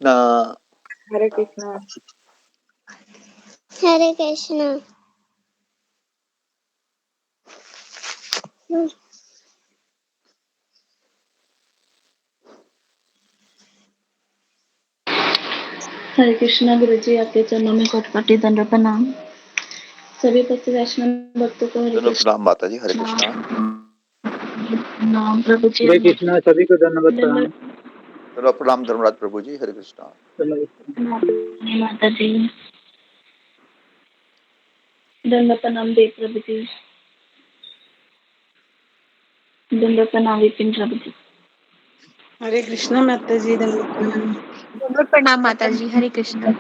कृष्णा। हरे कृष्णा। हरे कृष्णा। हरे कृष्णा। गुरु जी आपके चरणों में कोटि दंड प्रणाम। सभी भक्त वैष्णव भक्तों को हरे कृष्णा। प्रणाम माता जी। हरे कृष्णा। नाम प्रभु जी। हरे कृष्णा। सभी को धन्यवाद प्रणाम। प्रणाम धर्मराज प्रभु जी। हरे कृष्णा। माता जी दंड प्रणाम देव प्रभु जी। दंड प्रणाम विपिन प्रभु जी। हरे कृष्णा माता जी। दंडवत प्रणाम माता जी। हरे कृष्णा।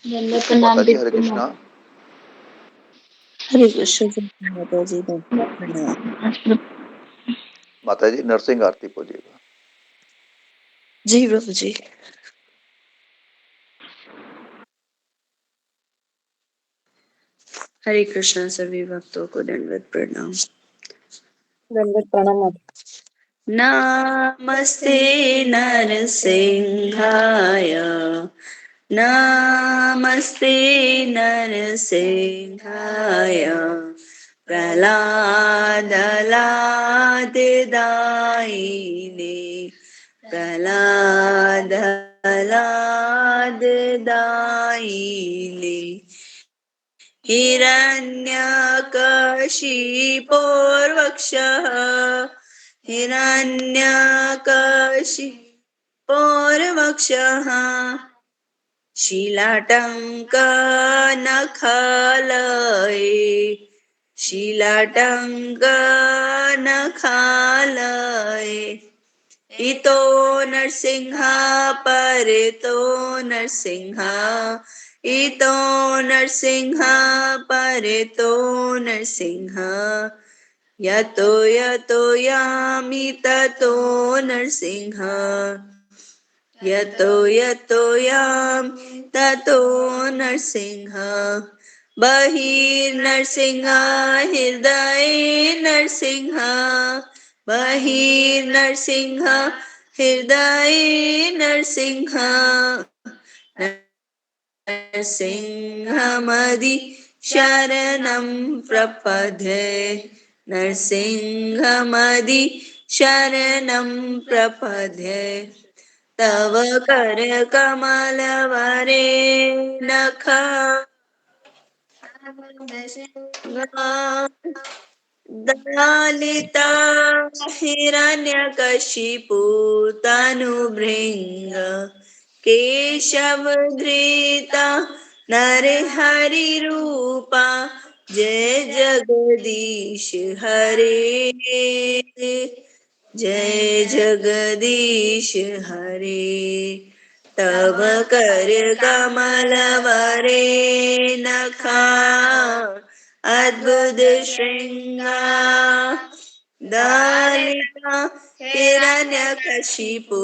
दंड प्रणाम माता जी। हरे विपिन कृष्णा। हरे कृष्णा माता जी। माता जी नरसिंह आरती बोलिएगा। जी प्रभु जी। हरे कृष्णा सभी भक्तों को दंडवत प्रणाम। दंडवत प्रणाम। नमस्ते नरसिंहाय, नमस्ते नरसिंहाय, प्रह्लादलादिदायिने, प्रह्लादलादिदायिने, हिरण्यकशिपोर्वक्षः, हिरण्यकशिपोर्वक्षः, शीलाटङ्कनखालये, शीलाटङ्कनखालये, इतो नरसिंह परितो नरसिंह, इतो नरसिंह परितो नरसिंह, यतो यतो यामि ततो नरसिंह, यतो यतो यामि ततो नरसिंह, बहिर्नरसिंह हृदये नरसिंह, बहिर्नरसिंह हृदये नरसिंह, नरसिंहमदि शरणं प्रपद्ये, नरसिंहमदि शरणं प्रपद्ये, तव कर कमलवरे नखा दलिता हिरण्यकशिपु तनुभृङ्ग, केशवधृता नरहरिरूपा, जय जगदीश हरे, जय जगदीश हरे, तव कर कमल वरे नखा, अद्भुत श्रृंगार दलिता हिरण्यकशिपु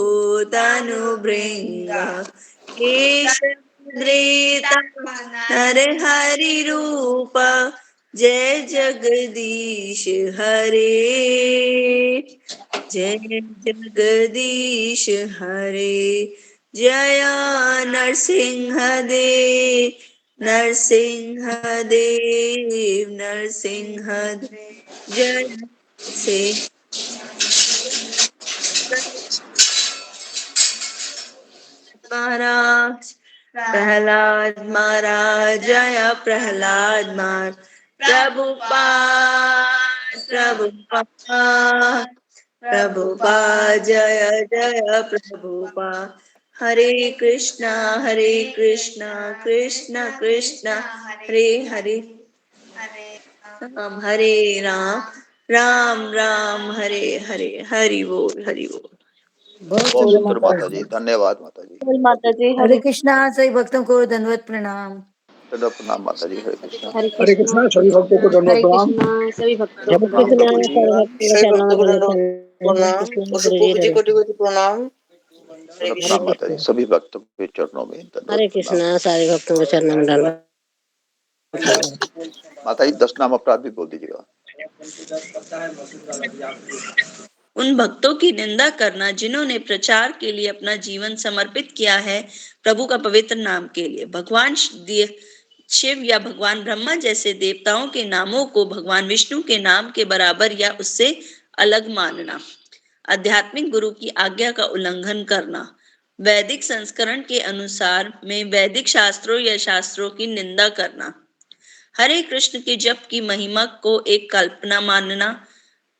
तनुभृङ्गा, केशवधृता नरहरिरूप, जय जगदीश हरे, जय जगदीश हरे, जय नरसिंहदेव, नरसिंहदेव, नरसिंहदेव, जय सिंह महाराज, प्रहलाद महाराज, जय प्रहलाद महाराज, प्रभुपाद, प्रभुपाद, प्रभुपाद, जय जय प्रभुपाद, हरे कृष्णा कृष्ण कृष्ण हरे हरे, हरे राम, राम राम हरे हरे, हरि बोल हरि बोल। बहुत सुंदर माता जी। धन्यवाद माता जी। माता जी। हरे कृष्णा सभी भक्तों को दंडवत प्रणाम। प्रणाम माता जी। हरे कृष्णा। हरे कृष्णा। सभी भक्तों को धन्यवाद प्रणाम। सभी भक्तों को प्रणाम प्रभु जी। सभी भक्तों को प्रणाम। प्रभु जी कोटि कोटि प्रणाम। प्रणाम माता जी। सभी भक्तों के चरणों में हरे कृष्णा। सारे भक्तों के चरणों में डाल माता जी 10 नाम अपराध भी बोल दीजिएगा। उन भक्तों की निंदा करना जिन्होंने प्रचार के लिए अपना जीवन समर्पित किया है प्रभु का पवित्र नाम के लिए। भगवान शिव या भगवान ब्रह्मा जैसे देवताओं के नामों को भगवान विष्णु के नाम के बराबर या उससे अलग मानना। आध्यात्मिक गुरु की आज्ञा का उल्लंघन करना। वैदिक संस्करण के अनुसार में वैदिक शास्त्रों या शास्त्रों की निंदा करना। हरे कृष्ण के जप की महिमा को एक कल्पना मानना।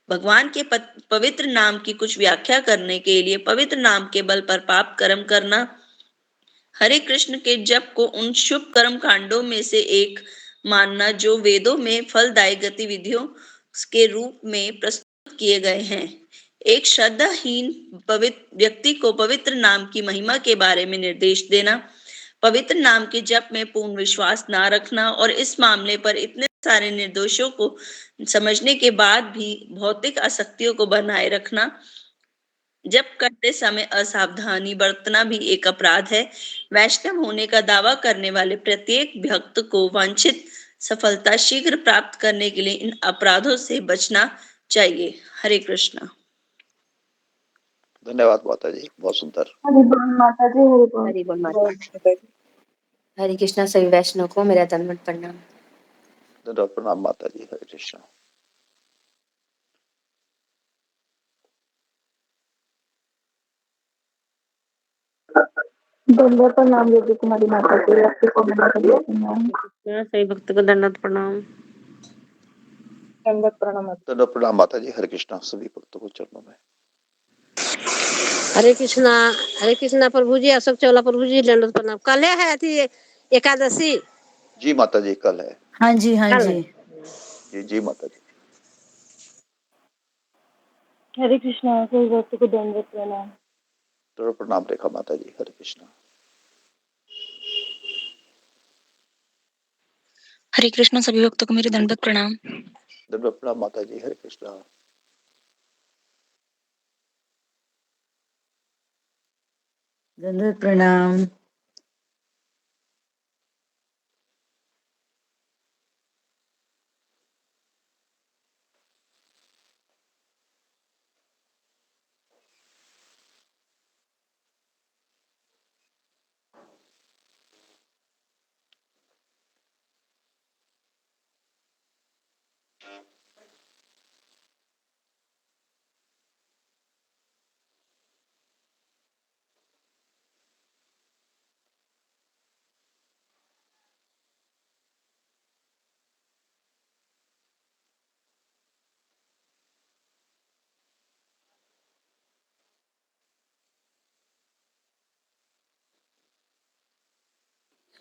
भगवान के पवित्र नाम की कुछ व्याख्या करने के लिए पवित्र नाम के बल पर पाप कर्म करना। हरे कृष्ण के जप को उन शुभ कर्म कांडों में से एक मानना जो वेदों में फलदायी गतिविधियों के रूप में प्रस्तुत किए गए हैं। एक श्रद्धाहीन व्यक्ति को पवित्र नाम की महिमा के बारे में निर्देश देना। पवित्र नाम के जप में पूर्ण विश्वास ना रखना और इस मामले पर इतने सारे निर्दोषों को समझने के बाद भी भौतिक आसक्तियों को बनाए रखना। जप करते समय असावधानी बरतना भी एक अपराध है। वैष्णव होने का दावा करने वाले प्रत्येक भक्त को वांछित सफलता शीघ्र प्राप्त करने के लिए इन अपराधों से बचना चाहिए। हरे कृष्णा। धन्यवाद माता जी, बहुत सुंदर। हरि बोल माता जी, हरि बोल। हरि बोल माता जी। हरे कृष्णा। सभी वैष्णव को मेरा दंडवत प्रणाम। दंडवत प्रणाम माता जी। हरे कृष्णा। दंडवत प्रणाम योगी कुमारी माता जी, आपको मेरा दंडवत प्रणाम। सभी भक्त को दंडवत प्रणाम। दंडवत प्रणाम। दंडवत प्रणाम माता जी। हरे कृष्णा। सभी भक्तों को चरणों में। हरे कृष्णा प्रभु जी, अशोक चौला प्रभु जी, दंडवत प्रणाम। कल है थी एकादशी? जी माता जी, कल है। हाँ जी, हाँ जी। जी जी माता जी। हरे कृष्णा। सभी भक्त को दंडवत प्रणाम। दंडवत प्रणाम रेखा माता जी। हरे कृष्णा। हरे कृष्णा। सभी भक्तों को मेरे दंडवत प्रणाम। दंडवत प्रणाम माता जी। हरे कृष्णा। दंडवत प्रणाम।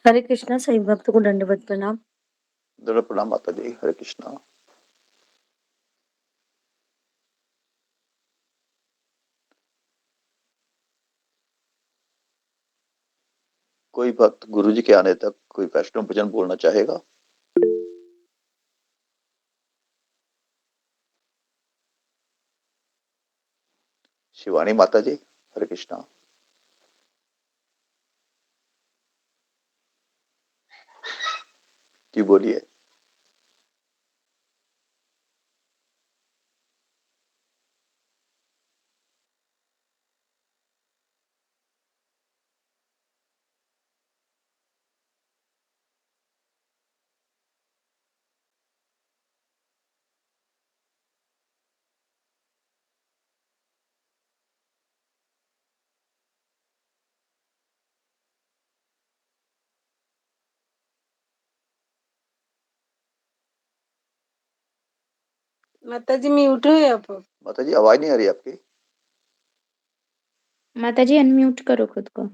हरे कृष्णा। सभी भक्त को दंडवत प्रणाम। दंडवत प्रणाम माता जी। हरे कृष्णा। कोई भक्त गुरु जी के आने तक कोई वैष्णव भजन बोलना चाहेगा? शिवानी माता जी। हरे कृष्णा। जी बोलिए। माता जी म्यूट है आप। माता जी आवाज नहीं आ रही आपकी। माता जी अनम्यूट करो खुद को।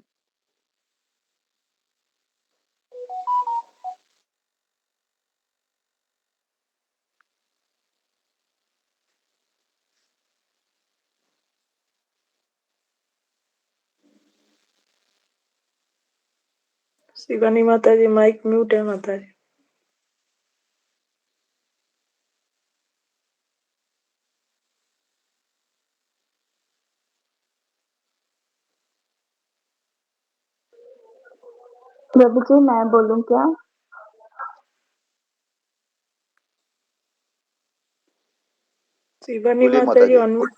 शिवानी माता जी माइक म्यूट है माता जी। प्रभु जी, मैं बोलूं क्या? शिवानी बोलिए माता माता जी जी। अनम्यूट।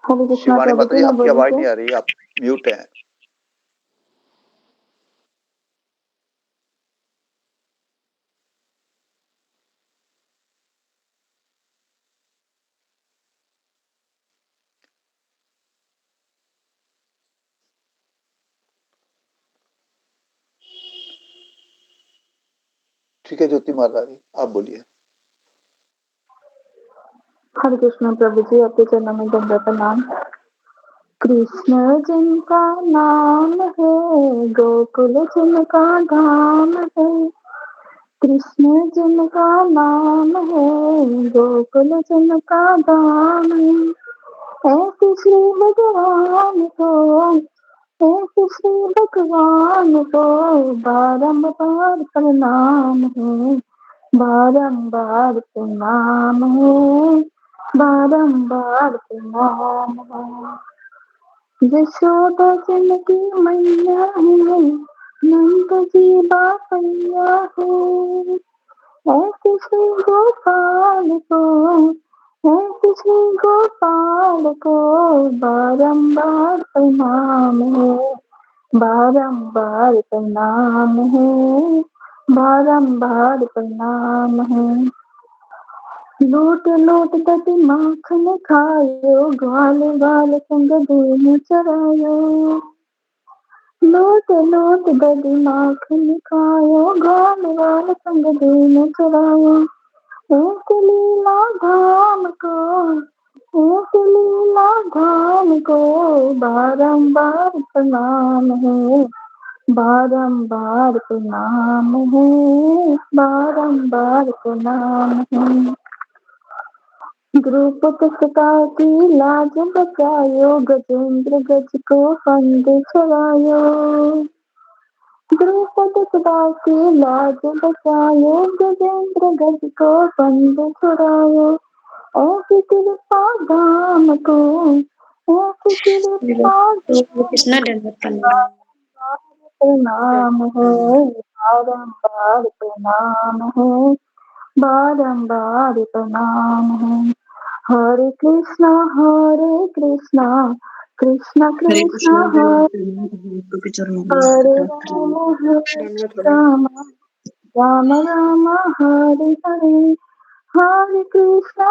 हरे कृष्णा शिवानी प्रभु माता जी, जी, मैं आपकी बोलूं आवाज क्या? नहीं आ रही, आप म्यूट हैं। ठीक है ज्योति माता जी, आप बोलिए। हरे कृष्णा प्रभु जी, आपके चरणों में गंगा प्रणाम। कृष्ण जिनका नाम है, गोकुल जिनका धाम है। कृष्ण जिनका नाम है, गोकुल जिनका धाम है। ऐसे श्री भगवान को, ऐसे श्री भगवान को बारंबार प्रणाम है, बारंबार प्रणाम है, बारंबार प्रणाम है। यशोदा जिनकी मैया है, नंद जी बापैया है। ऐसे श्री गोपाल को, ऐसे श्री गोपाल को बारंबार प्रणाम है, बारंबार प्रणाम है, बारंबार प्रणाम है। लूट लूट दति माखन खायो, ग्वाल बाल संग दूध चरायो। लूट लूट दति माखन खायो, ग्वाल बाल संग दूध चरायो। एक लीला धाम को, एक लीला धाम को बारंबार प्रणाम है, बारंबार प्रणाम है, बारंबार प्रणाम है। द्रुपद पिता की लाज बचायो, गजेंद्र गज को फंद छुड़ायो। द्रुपद पिता की लाज बचायो, गजेंद्र गज को फंद छुड़ायो। ऐसी कृपा धाम को, ऐसी कृपा कृष्णा दंडवत प्रणाम। प्रणाम है, बारंबार प्रणाम है, बारंबार प्रणाम है। हरे कृष्णा कृष्णा हरे कृष्णा कृष्णा हरे के चरणों में हरे राम, राम राम हरे हरे, हरे कृष्णा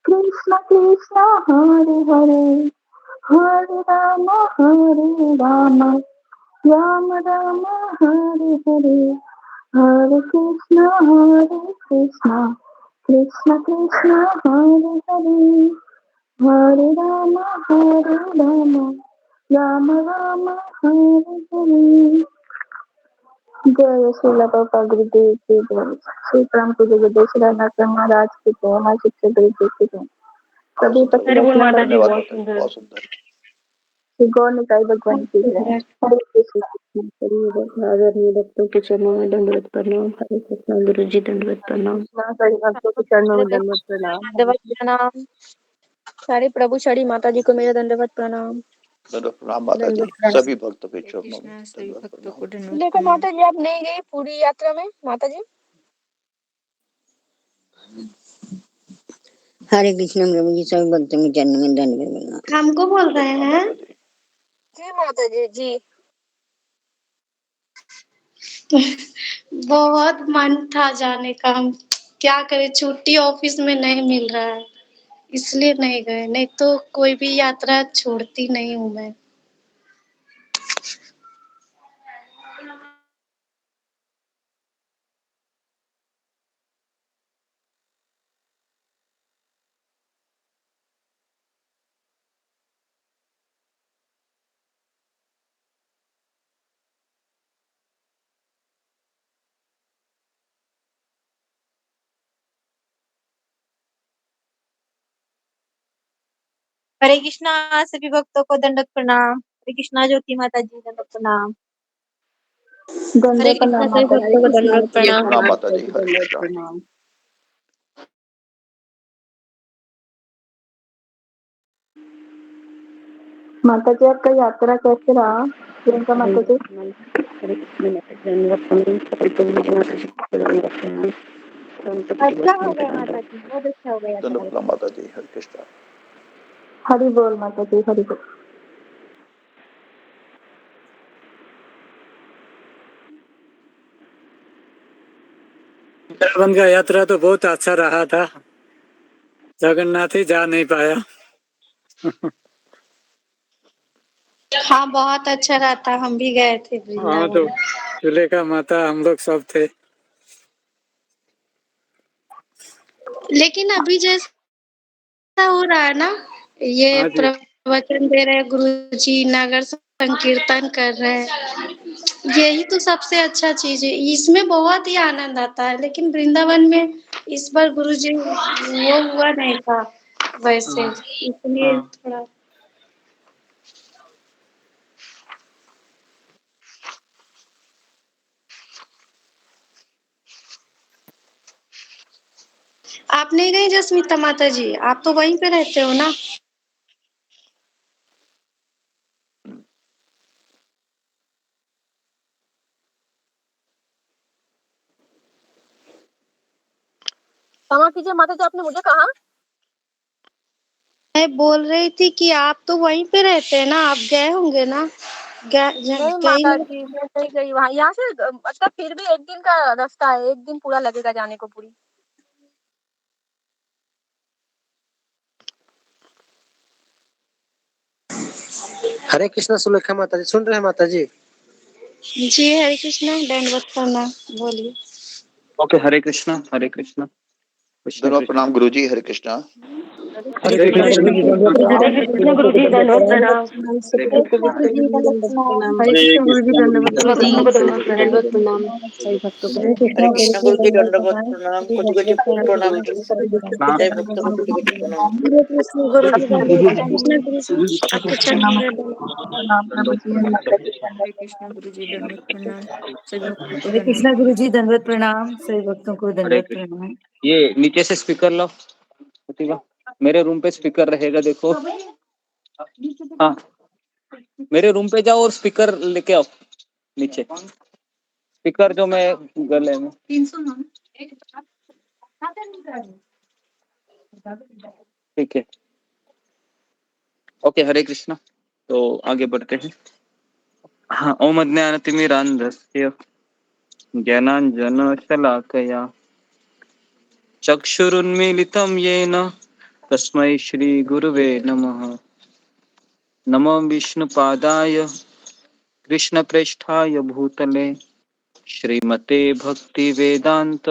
कृष्णा कृष्णा हरे हरे, हरे राम राम राम हरे हरे, हरे कृष्णा कृष्णा कृष्णा हरे हरे, हरे राम राम राम हरे हरे। जय श्रीला पापा गुरुदेव की जय। श्री राम पूज्य गुरुदेव श्री नाथ महाराज की जय। माँ शिक्षा गुरुदेव की जय। बहुत सभी सुंदर, पति वैष्णव धन्यवाद माता जी, बहुत सुंदर। श्री गौर निताई भगवान की जय। हरे कृष्ण। आदरणीय भक्तों के चरणों में दंडवत प्रणाम। हरे कृष्णा गुरु जी दंडवत प्रणाम। सारे भक्तों के चरणों में दंडवत प्रणाम। दंडवत प्रणाम। सारे प्रभु सारी माता जी को मेरा दंडवत प्रणाम। दंडवत प्रणाम माता जी, सभी भक्तों के चरणों में सभी दंडवत भक्तों प्रणाम। को दंडवत देखो प्रणाम। माता जी, आप नहीं गई पूरी यात्रा में माता जी? हरे कृष्ण प्रभु जी, सभी भक्तों के चरणों में दंडवत प्रणाम। हमको बोल दंडवत रहे प्रणाम हैं। माता जी। जी माता जी जी। बहुत मन था जाने का, क्या करे, छुट्टी ऑफिस में नहीं मिल रहा है, इसलिए नहीं गए। नहीं तो कोई भी यात्रा छोड़ती नहीं हूँ मैं। हरे कृष्णा सभी भक्तों को दंडवत प्रणाम। हरे कृष्णा ज्योति माता जी दंडवत प्रणाम। हरे दंडवत कृष्णा प्रणाम सभी माता भक्तों को दंडवत दंडवत प्रणाम। प्रणाम माता जी, हरे दंडवत कृष्णा। प्रणाम। माता जी, आपका यात्रा कैसे रहा? प्रियंका माता जी। हरे कृष्ण माता जी दंडवत प्रणाम। सभी प्रभु जी माता जी को दंडवत प्रणाम। अच्छा हो गया माता जी, बहुत अच्छा हो गया यात्रा। दंडवत प्रणाम माता जी, हरे कृष्णा। हरि बोल माता जी, हरि बोल। वृंदावन का यात्रा तो बहुत अच्छा रहा था। जगन्नाथ ही जा नहीं पाया। हाँ, बहुत अच्छा रहता, हम भी गए थे हाँ, तो वृंदावन। चूल्हे का माता हम लोग सब थे। लेकिन अभी जैसा हो रहा है ना, ये हाँ जी। प्रवचन दे रहे गुरुजी, नगर संकीर्तन कर रहे हैं, यही तो सबसे अच्छा चीज है। इसमें बहुत ही आनंद आता है, लेकिन वृंदावन में इस बार गुरुजी वो हुआ नहीं था वैसे, हाँ, इसलिए हाँ। थोड़ा। आप नहीं गई जसमीता माता जी? आप तो वहीं पे रहते हो ना? क्षमा कीजिए माता जी, आपने मुझे कहा? मैं बोल रही थी कि आप तो वहीं पे रहते हैं ना, आप गए होंगे ना? नहीं गई माता हो? जी, मैं नहीं गई वहाँ। यहाँ से मतलब फिर भी 1 दिन का रास्ता है, 1 दिन पूरा लगेगा जाने को पूरी। हरे कृष्णा सुलेखा माता जी, सुन रहे हैं माता जी? जी हरे कृष्णा, दंडवत प्रणाम, बोलिए। ओके, हरे कृष्णा, हरे कृष्णा, कृष्ण दोनों कृष्ण। प्रणाम गुरुजी, हरे कृष्णा। हरे कृष्णा गुरुजी, दंडवत प्रणाम। हरे कृष्ण गुरुजी, दंडवत प्रणाम। हरे कृष्ण, गुरुजी दंडवत प्रणाम। हरे कृष्ण गुरुजी, दंडवत गुरुजी प्रणाम। दंडवत दंडवत प्रणाम सभी भक्तों को। हरे कृष्ण गुरु जी, दंडवत प्रणाम, कोटि कोटि प्रणाम जी। प्रणाम। जय भक्त को कोटि कोटि प्रणाम। हरे कृष्ण हरे गुरुजी, कृष्णा दंडवत गुरुजी, कृष्ण गुरुजी, आपके चरणों में दंडवत प्रणाम सबके साथ। हरे कृष्णा गुरुजी, दंडवत प्रणाम सभी भक्तों को। हरे कृष्णा गुरुजी, दंडवत प्रणाम सभी भक्तों को। हरे दंडवत कृष्ण। प्रणाम। ये नीचे से स्पीकर लो प्रतिभा, मेरे रूम पे स्पीकर रहेगा देखो। हाँ, मेरे रूम पे जाओ और स्पीकर लेके आओ नीचे। स्पीकर जो मैं गले में। ठीक है, ओके, हरे कृष्णा। तो आगे बढ़ते हैं। हाँ, ओम अज्ञानतिमिरान्धस्य ज्ञानाञ्जनशलाकया चक्षुरुन्मीलितं येन तस्मै श्रीगुरुवे नमः। नमो विष्णुपादाय कृष्णप्रेष्ठाय भूतले श्रीमते भक्तिवेदान्त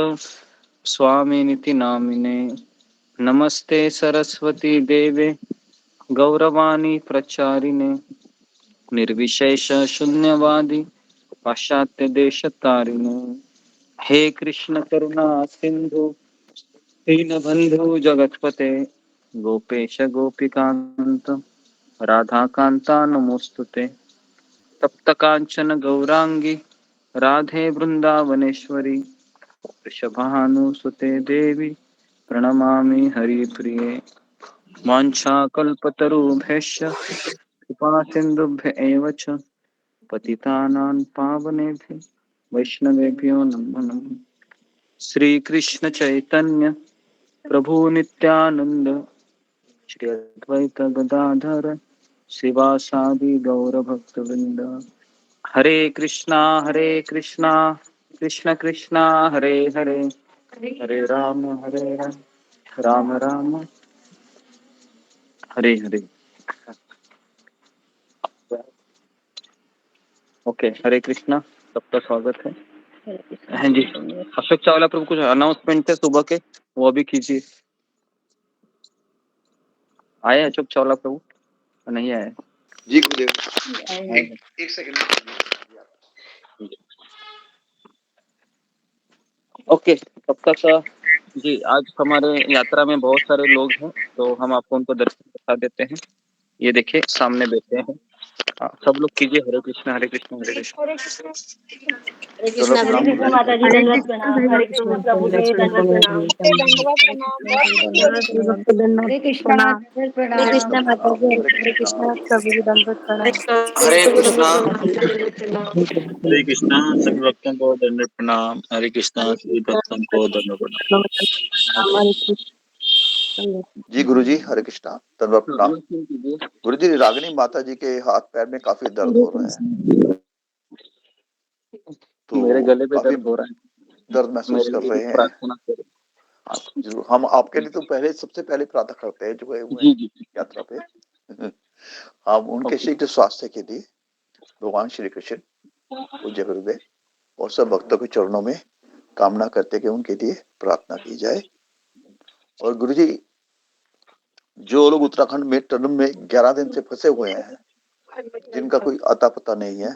स्वामिनिति नामिने। नमस्ते सरस्वती देवे गौरवाणी प्रचारिणे निर्विशेष शून्यवादी पाश्चात्य देशतारिणे। हे कृष्ण करुणा सिंधु दीनबंधु जगतपते गोपेश गोपिकांत राधाकांता नमोस्तुते। तप्त कांचन गौरांगी राधे वृंदावनेश्वरी वृषभानुसुते देवी प्रणमामि हरिप्रिये। वाञ्छाकल्पतरुभ्यश्च कृपा सिन्धुभ्य एव च पतितानां पावनेभ्यो वैष्णवेभ्यो नमो नमः। श्री कृष्ण चैतन्य प्रभु नित्यानंद श्री अद्वैत गदाधर शिवासादि गौर भक्तवृंद। हरे कृष्णा कृष्ण कृष्णा हरे हरे, हरे राम राम राम हरे हरे। ओके, हरे कृष्णा, सबका स्वागत है। हाँ जी, अशोक चावला प्रभु कुछ अनाउंसमेंट है सुबह के, वो भी कीजिए। आए अशोक चावला प्रभु? नहीं आए जी गुरुदेव, एक सेकंड। ओके, तब तक जी आज हमारे यात्रा में बहुत सारे लोग हैं, तो हम आपको उनको दर्शन दिखा देते हैं। ये देखिए सामने बैठे हैं। सब लोग कीजिए हरे कृष्णा हरे कृष्णा हरे कृष्णा। हरे कृष्ण। हरे दोनों कृष्णा प्रणाम गुरुजी, गुरुजी, माता जी, हरे दंडवत कृष्णा प्रणाम। सभी हरे भक्तों कृष्णा को। प्रभु जी, दंडवत प्रणाम। दंडवत प्रणाम, बहुत दंडवत प्रणाम दंडवत हरे कृष्णा। प्रणाम। दंडवत हरे प्रणाम। कृष्णा माता जी, हरे हरे कृष्णा। कृष्णा, प्रभु जी दंडवत प्रणाम। हरे कृष्णा। हरे कृष्णा, सभी भक्तों को दंडवत प्रणाम। हरे कृष्णा, सभी भक्तों को दंडवत प्रणाम। हरे कृष्ण। जी गुरुजी, हरे कृष्णा, धन्यवाद, प्रणाम। गुरुजी, रागिनी माता जी के हाथ पैर में काफी दर्द हो रहा है, तो मेरे गले पे काफी दर्द हो रहा है, दर्द महसूस कर रहे हैं। प्रार्थना करें। जरूर, हम आपके लिए तो सबसे पहले प्रार्थना करते हैं जो गए हुए जी जी यात्रा पे। हम उनके शीघ्र स्वास्थ्य के लिए भगवान श्री कृष्ण, पूज्य गुरुदेव और सब भक्तों के चरणों में कामना करते कि उनके लिए प्रार्थना की जाए। और गुरुजी, जो लोग उत्तराखंड में टनल में 11 दिन से फंसे हुए हैं, जिनका कोई अता पता नहीं है,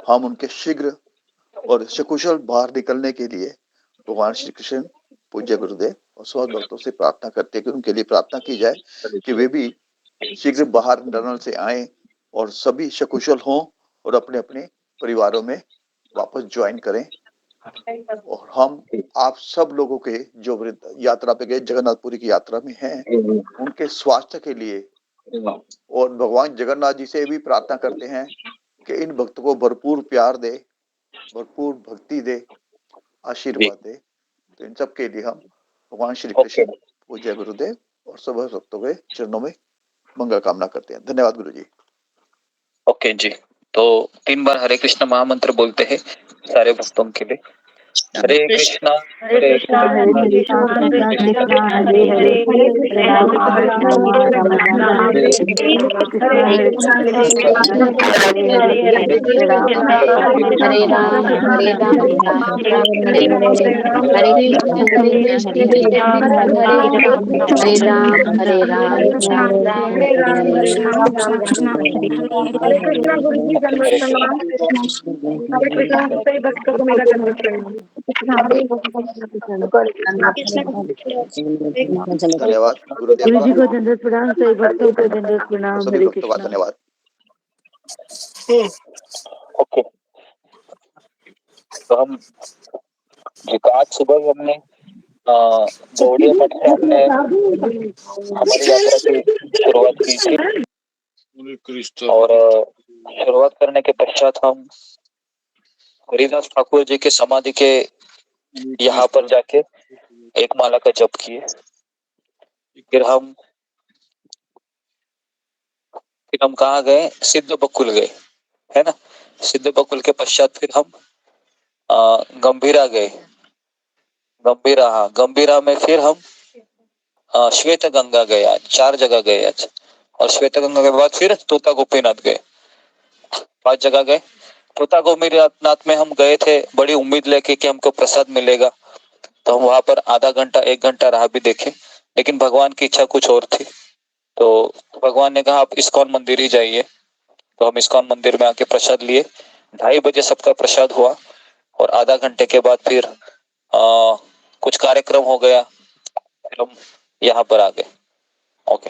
हम उनके शीघ्र और सकुशल बाहर निकलने के लिए भगवान श्री कृष्ण, पूज्य गुरुदेव और सब भक्तों से प्रार्थना करते हैं कि उनके लिए प्रार्थना की जाए कि वे भी शीघ्र बाहर टनल से आए और सभी सकुशल हों और अपने अपने परिवारों में वापस ज्वाइन करें। और हम आप सब लोगों के जो यात्रा पे गए, जगन्नाथपुरी की यात्रा में हैं, उनके स्वास्थ्य के लिए और भगवान जगन्नाथ जी से भी प्रार्थना करते हैं कि इन भक्तों को भरपूर प्यार दे, भरपूर भक्ति दे, आशीर्वाद दे। तो इन सब के लिए हम भगवान श्री कृष्ण, पूज्य गुरुदेव और सब भक्तों के चरणों में मंगल कामना करते हैं। धन्यवाद गुरु जी। ओके जी, तो 3 बार हरे कृष्ण महामंत्र बोलते हैं सारे भक्तों के लिए। हरे कृष्णा हरे कृष्णा हरे कृष्णा कृष्णा कृष्णा हरे हरे हरे राम हरे राम राम राम हरे हरे कृष्णा हरे कृष्णा कृष्णा कृष्णा हरे हरे हरे राम हरे राम हरे राम राम राम हरे हरे हरे कृष्णा हरे कृष्णा कृष्णा हरे हरे हरे राम राम राम हरे हरे कृष्णा गुरु जी, दंडवत प्रणाम। हरे कृष्णा, सभी भक्तों को मेरा दंडवत प्रणाम। धन्यवाद गुरुदेव गुरु का जी को दंडवत प्रणाम, सभी भक्तों को दंडवत और प्रणाम। सभी हरे भक्तों का कृष्णा। धन्यवाद। ओके, तो हम आज सुबह हमने गौड़िया मठ से हमने हमारी यात्रा की शुरुआत की थी और शुरुआत करने के पश्चात हम हरिदास ठाकुर जी के समाधि के यहाँ पर जाके एक माला का जप किए। फिर हम कहाँ गए? सिद्ध बकुल गए, है ना। सिद्ध बकुल के पश्चात फिर हम गंभीरा गए। गंभीरा में फिर हम श्वेत गंगा गए। आज 4 जगह गए आज, और श्वेत गंगा के बाद फिर तोता गोपीनाथ गए। 5 जगह गए। तोता गोपीनाथ में हम गए थे बड़ी उम्मीद लेके कि हमको प्रसाद मिलेगा, तो हम वहां पर आधा घंटा 1 घंटा राह भी देखे, लेकिन भगवान की इच्छा कुछ और थी। तो भगवान ने कहा आप इस्कॉन मंदिर ही जाइए। तो हम इस्कॉन मंदिर में आके प्रसाद लिए। 2:30 बजे सबका प्रसाद हुआ और आधा घंटे के बाद फिर कुछ कार्यक्रम हो गया, फिर हम यहाँ पर आ गए। ओके,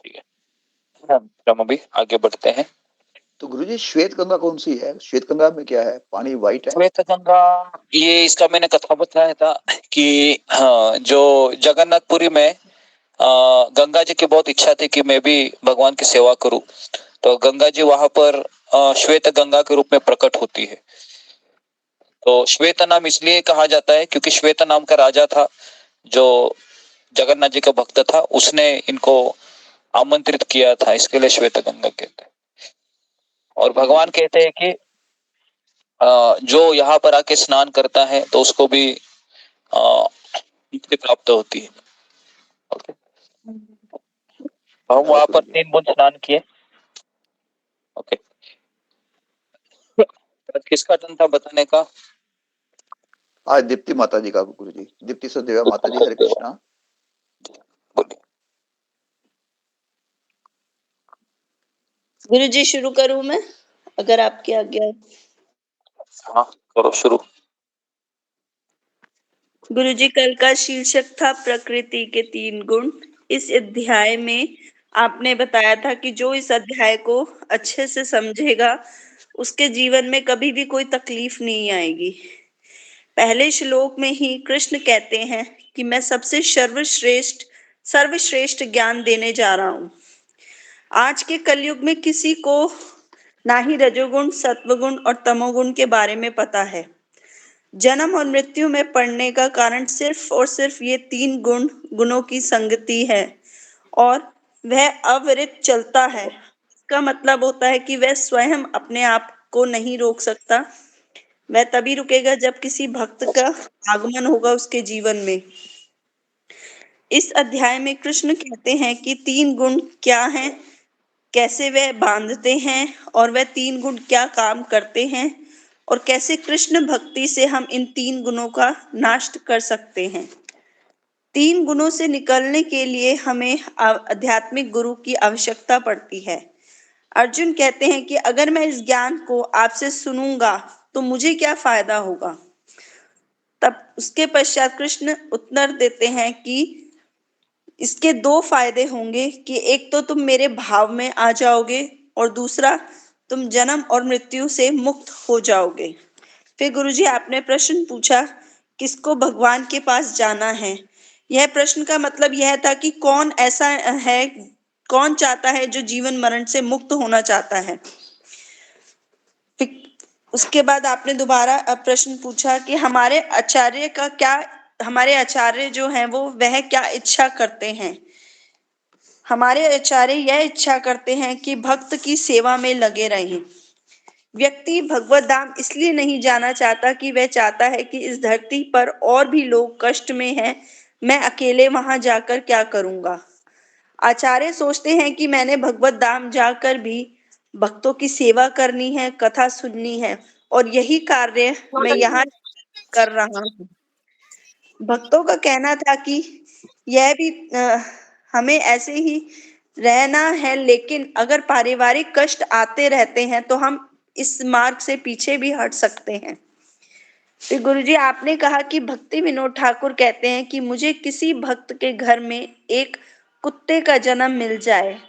ठीक है, हम अभी आगे बढ़ते हैं। तो गुरुजी, श्वेत गंगा कौन सी है? श्वेत गंगा में क्या है? पानी व्हाइट है? श्वेत गंगा, ये इसका मैंने कथा बताया था कि हाँ, जो जगन्नाथपुरी में गंगा जी की बहुत इच्छा थी कि मैं भी भगवान की सेवा करूं, तो गंगा जी वहां पर श्वेत गंगा के रूप में प्रकट होती है। तो श्वेत नाम इसलिए कहा जाता है क्योंकि श्वेत नाम का राजा था जो जगन्नाथ जी का भक्त था, उसने इनको आमंत्रित किया था, इसके लिए श्वेत गंगा कहते हैं। और भगवान कहते हैं कि जो यहाँ पर आके स्नान करता है तो उसको भी मुक्ति प्राप्त होती है। ओके, हम वहां पर 3 बूंद स्नान किए। ओके, किसका टर्न था बताने का? आज दीप्ति माता जी का। गुरु जी, दीप्ति सदेवा माता जी, हरे कृष्णा। गुरु जी शुरू करूं मैं, अगर आपकी आज्ञा है? हाँ, करो शुरू। गुरु जी, कल का शीर्षक था प्रकृति के 3 गुण। इस अध्याय में आपने बताया था कि जो इस अध्याय को अच्छे से समझेगा उसके जीवन में कभी भी कोई तकलीफ नहीं आएगी। पहले श्लोक में ही कृष्ण कहते हैं कि मैं सबसे सर्वश्रेष्ठ ज्ञान देने जा रहा हूं। आज के कलयुग में किसी को ना ही रजोगुण, सत्वगुण और तमोगुण के बारे में पता है। जन्म और मृत्यु में पड़ने का कारण सिर्फ और सिर्फ ये 3 गुणों की संगति है और वह अविरत चलता है। इसका मतलब होता है कि वह स्वयं अपने आप को नहीं रोक सकता। वह तभी रुकेगा जब किसी भक्त का आगमन होगा उसके जीवन में। इस अध्याय में कृष्ण कहते हैं कि 3 गुण क्या हैं, कैसे वह बांधते हैं और वह 3 गुण क्या काम करते हैं और कैसे कृष्ण भक्ति से हम इन 3 गुणों का नाश कर सकते हैं। 3 गुणों से निकलने के लिए हमें आध्यात्मिक गुरु की आवश्यकता पड़ती है। अर्जुन कहते हैं कि अगर मैं इस ज्ञान को आपसे सुनूंगा तो मुझे क्या फायदा होगा। तब उसके पश्चात कृष्ण उत्तर देते हैं कि इसके 2 फायदे होंगे कि एक तो तुम मेरे भाव में आ जाओगे और दूसरा तुम जन्म और मृत्यु से मुक्त हो जाओगे। फिर गुरुजी आपने प्रश्न पूछा किसको भगवान के पास जाना है। यह प्रश्न का मतलब यह था कि कौन ऐसा है, कौन चाहता है जो जीवन मरण से मुक्त होना चाहता है। फिर उसके बाद आपने दोबारा प्रश्न पूछा कि हमारे आचार्य जो हैं वो वह क्या इच्छा करते हैं। हमारे आचार्य यह इच्छा करते हैं कि भक्त की सेवा में लगे रहें। व्यक्ति भगवत धाम इसलिए नहीं जाना चाहता कि वह चाहता है कि इस धरती पर और भी लोग कष्ट में हैं, मैं अकेले वहां जाकर क्या करूंगा। आचार्य सोचते हैं कि मैंने भगवत धाम जाकर भी भक्तों की सेवा करनी है, कथा सुननी है और यही कार्य मैं यहाँ कर रहा हूँ। भक्तों का कहना था कि यह भी हमें ऐसे ही रहना है, लेकिन अगर पारिवारिक कष्ट आते रहते हैं तो हम इस मार्ग से पीछे भी हट सकते हैं। फिर गुरुजी आपने कहा कि भक्ति विनोद ठाकुर कहते हैं कि मुझे किसी भक्त के घर में एक कुत्ते का जन्म मिल जाए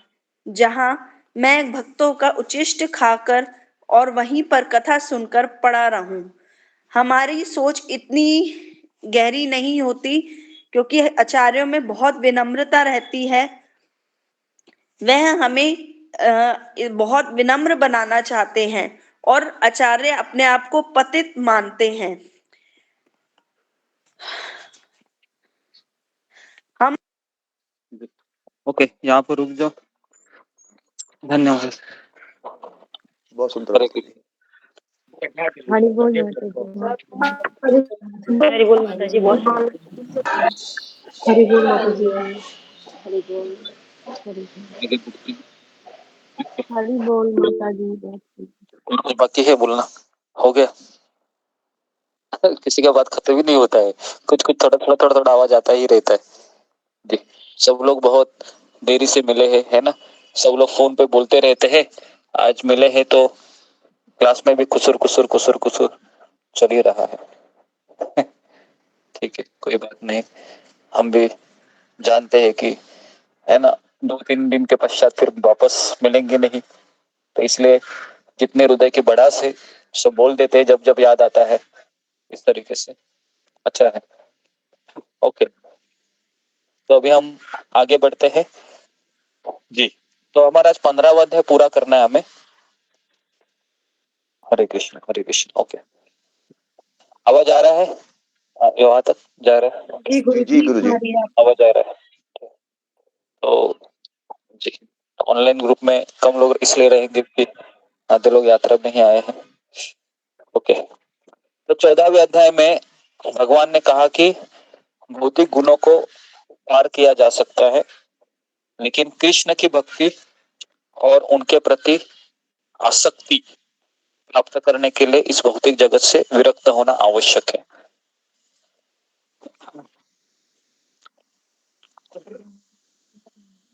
जहां मैं भक्तों का उचिष्ट खाकर और वहीं पर कथा सुनकर पड़ा रहूं। हमारी सोच इतनी गहरी नहीं होती क्योंकि आचार्यों में बहुत विनम्रता रहती है। वह हमें बहुत विनम्र बनाना चाहते हैं और आचार्य अपने आप को पतित मानते हैं। हम ओके, यहाँ पर रुक जाओ। धन्यवाद। बहुत सुंदर हरे बात है। हरि बोल माता जी। हरि बोल माता जी, बहुत हरि बोल माता जी। हरि बोल हरि बोल माता जी। कुछ बाकी है बोलना? हो गया? किसी का बात खत्म ही नहीं होता है, कुछ कुछ थोड़ा आवाज आता ही रहता है जी। सब लोग बहुत देरी से मिले हैं, है ना। सब लोग फोन पे बोलते रहते हैं, आज मिले हैं तो क्लास में भी कुसुर कुसुर कुसुर कुसुर चल ही रहा है। ठीक है, कोई बात नहीं। हम भी जानते हैं कि, है ना, 2-3 दिन के पश्चात फिर वापस मिलेंगे नहीं, तो इसलिए जितने हृदय की बड़ास है सब बोल देते हैं जब जब याद आता है, इस तरीके से। अच्छा है, ओके। तो अभी हम आगे बढ़ते हैं जी। तो हमारा आज 15वां अध्याय पूरा करना है हमें। हरे कृष्ण हरे कृष्ण। ओके, आवाज आ रहा है? यहाँ तक जा रहा है? जी गुरुजी। आवाज आ रहा है तो जी। ऑनलाइन ग्रुप में कम लोग इसलिए रहेंगे कि आधे लोग यात्रा में ही आए हैं। ओके, तो 14वें अध्याय में भगवान ने कहा कि भौतिक गुणों को पार किया जा सकता है, लेकिन कृष्ण की भक्ति और उनके प्रति आसक्ति प्राप्त करने के लिए इस भौतिक जगत से विरक्त होना आवश्यक है।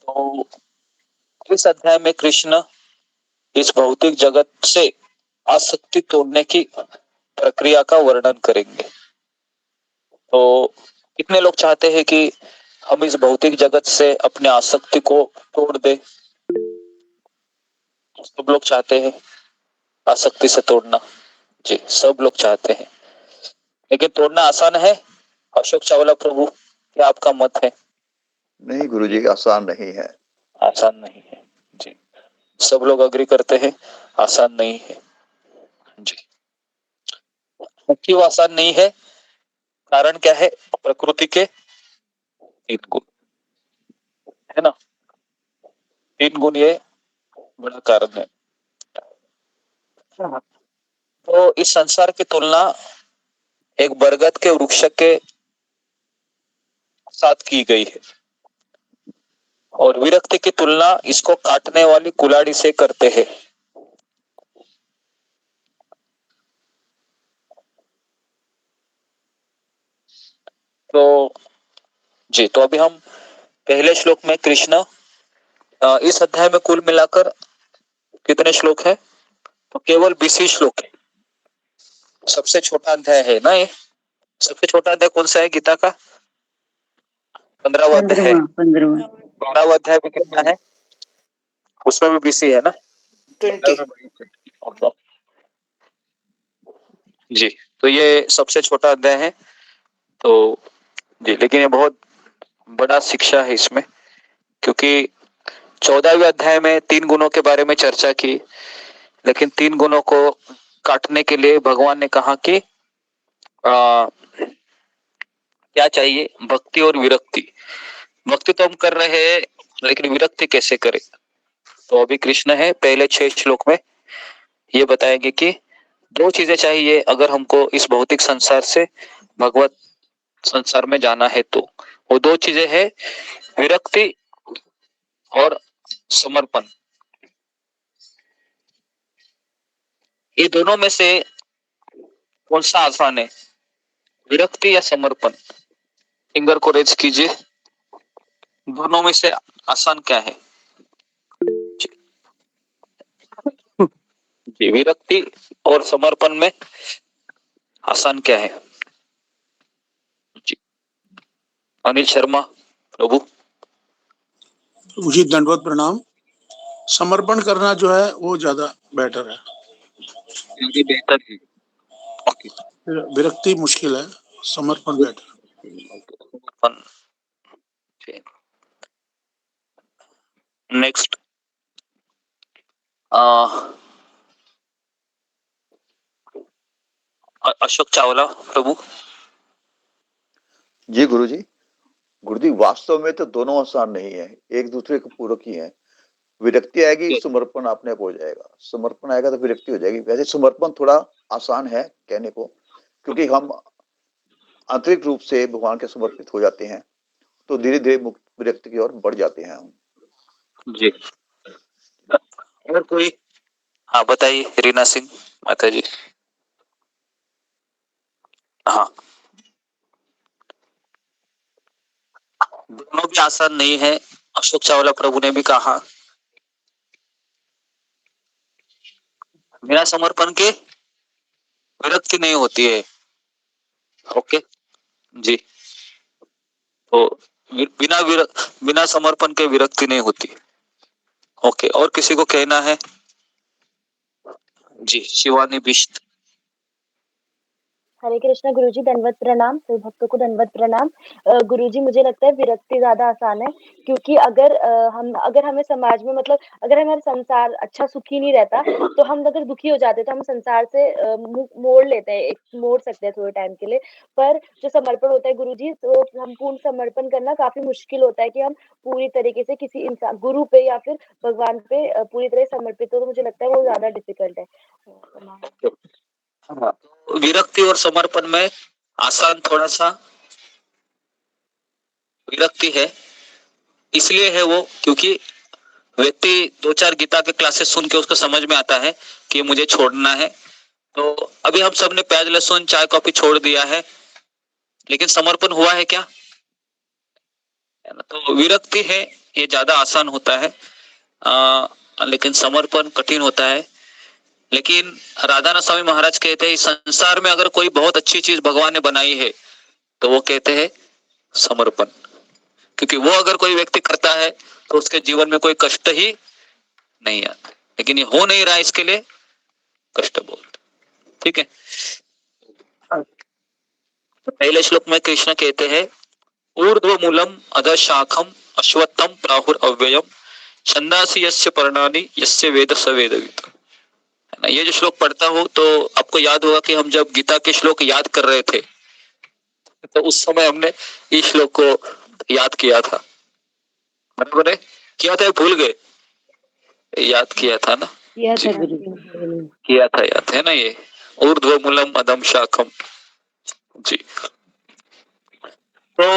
तो इस अध्याय में कृष्ण इस भौतिक जगत से आसक्ति तोड़ने की प्रक्रिया का वर्णन करेंगे। तो कितने लोग चाहते हैं कि हम इस भौतिक जगत से अपने आसक्ति को तोड़ दे? सब लोग चाहते हैं आसक्ति से तोड़ना जी, सब लोग चाहते हैं, लेकिन तोड़ना आसान है? अशोक चावला प्रभु, क्या आपका मत है? नहीं गुरुजी, आसान नहीं है। आसान नहीं है जी, सब लोग अग्री करते हैं, आसान नहीं है जी। क्यों आसान नहीं है? कारण क्या है? प्रकृति के 3 गुण है ना, 3 गुण ये बड़ा कारण है। तो इस संसार की तुलना एक बरगद के वृक्ष के साथ की गई है और विरक्ति की तुलना इसको काटने वाली कुल्हाड़ी से करते हैं। तो जी, तो अभी हम पहले श्लोक में कृष्ण, इस अध्याय में कुल मिलाकर कितने श्लोक है? तो केवल 20 श्लोक है। सबसे छोटा अध्याय है ना ये। सबसे छोटा अध्याय कौन सा है गीता का? 15वां अध्याय है। 15वां अध्याय में कितना है? उसमें भी 20 है ना, 20। जी, तो ये सबसे छोटा अध्याय है। तो जी, लेकिन ये बहुत बड़ा शिक्षा है इसमें, क्योंकि 14वें अध्याय में 3 गुणों के बारे में चर्चा की, लेकिन 3 गुणों को काटने के लिए भगवान ने कहा कि क्या चाहिए? भक्ति और विरक्ति। भक्ति तो हम कर रहे हैं, लेकिन विरक्ति कैसे करें? तो अभी कृष्ण है पहले 6 श्लोक में ये बताएंगे कि 2 चीजें चाहिए अगर हमको इस भौतिक संसार से भगवत संसार में जाना है। तो वो 2 चीजें है, विरक्ति और समर्पण। ये दोनों में से कौन सा आसान है, विरक्ति या समर्पण? फिंगर को रेज कीजिए, दोनों में से आसान क्या है? जी, विरक्ति और समर्पण में आसान क्या है? जी, अनिल शर्मा प्रभु जी, दंडवत प्रणाम। समर्पण करना जो है वो ज्यादा बेटर है, बेहतर है। विरक्ति मुश्किल है, समर्पण बेटर। नेक्स्ट, अशोक चावला प्रभु। जी गुरुजी। गुरुजी, वास्तव में तो दोनों आसान नहीं है, एक दूसरे के पूरक ही है। विरक्ति आएगी, समर्पण अपने आप हो जाएगा। समर्पण आएगा तो विरक्ति हो जाएगी। वैसे समर्पण थोड़ा आसान है कहने को, क्योंकि हम आंतरिक रूप से भगवान के समर्पित हो जाते हैं, तो धीरे धीरे मुक्त विरक्ति की ओर बढ़ जाते हैं हम। जी, और कोई? हाँ बताइए, रीना सिंह माता जी। हाँ, दोनों भी आसान नहीं है। अशोक चावला प्रभु ने भी कहा बिना समर्पण के विरक्ति नहीं होती है। ओके जी, तो बिना समर्पण के विरक्ति नहीं होती। ओके, और किसी को कहना है? जी, शिवानी बिष्ट। हरे कृष्णा गुरुजी, दंडवत प्रणाम। सभी भक्तों को दंडवत प्रणाम। गुरुजी, मुझे लगता है विरक्ति ज्यादा आसान है, क्योंकि अगर हमें समाज में, मतलब अगर हमारा संसार अच्छा सुखी नहीं रहता, तो हम अगर दुखी हो जाते तो हम संसार से मोड़ लेते हैं, मोड़ सकते हैं थोड़े टाइम के लिए। पर जो समर्पण होता है गुरुजी, तो हम पूर्ण समर्पण करना काफी मुश्किल होता है कि हम पूरी तरीके से किसी इंसान, गुरु पे या फिर भगवान पे पूरी तरह समर्पित हो। तो मुझे लगता है वो ज्यादा डिफिकल्ट है। विरक्ति और समर्पण में आसान थोड़ा सा विरक्ति है, इसलिए है वो क्योंकि व्यक्ति 2-4 गीता के क्लासेस सुन के उसको समझ में आता है कि मुझे छोड़ना है। तो अभी हम सब ने प्याज लहसुन चाय कॉफी छोड़ दिया है, लेकिन समर्पण हुआ है क्या? तो विरक्ति है ये ज्यादा आसान होता है, लेकिन समर्पण कठिन होता है। लेकिन राधानाथ स्वामी महाराज कहते हैं इस संसार में अगर कोई बहुत अच्छी चीज भगवान ने बनाई है तो वो कहते हैं समर्पण, क्योंकि वो अगर कोई व्यक्ति करता है तो उसके जीवन में कोई कष्ट ही नहीं आता, लेकिन ये हो नहीं रहा, इसके लिए कष्ट बोलते। ठीक है, पहले श्लोक में कृष्ण कहते हैं ऊर्ध्व मूलम अधः शाखम अश्वत्थम प्राहुर अव्ययम छंदासी यस्य पर्णानि यस्य वेद स वेदवित्। ये जो श्लोक पढ़ता हूँ तो आपको याद होगा कि हम जब गीता के श्लोक याद कर रहे थे तो उस समय हमने इस श्लोक को याद किया था, बराबर है? किया था, भूल गए? याद किया था ना? किया था, याद है ना? ये ऊर्ध्वमूलम अधम शाखम। जी। तो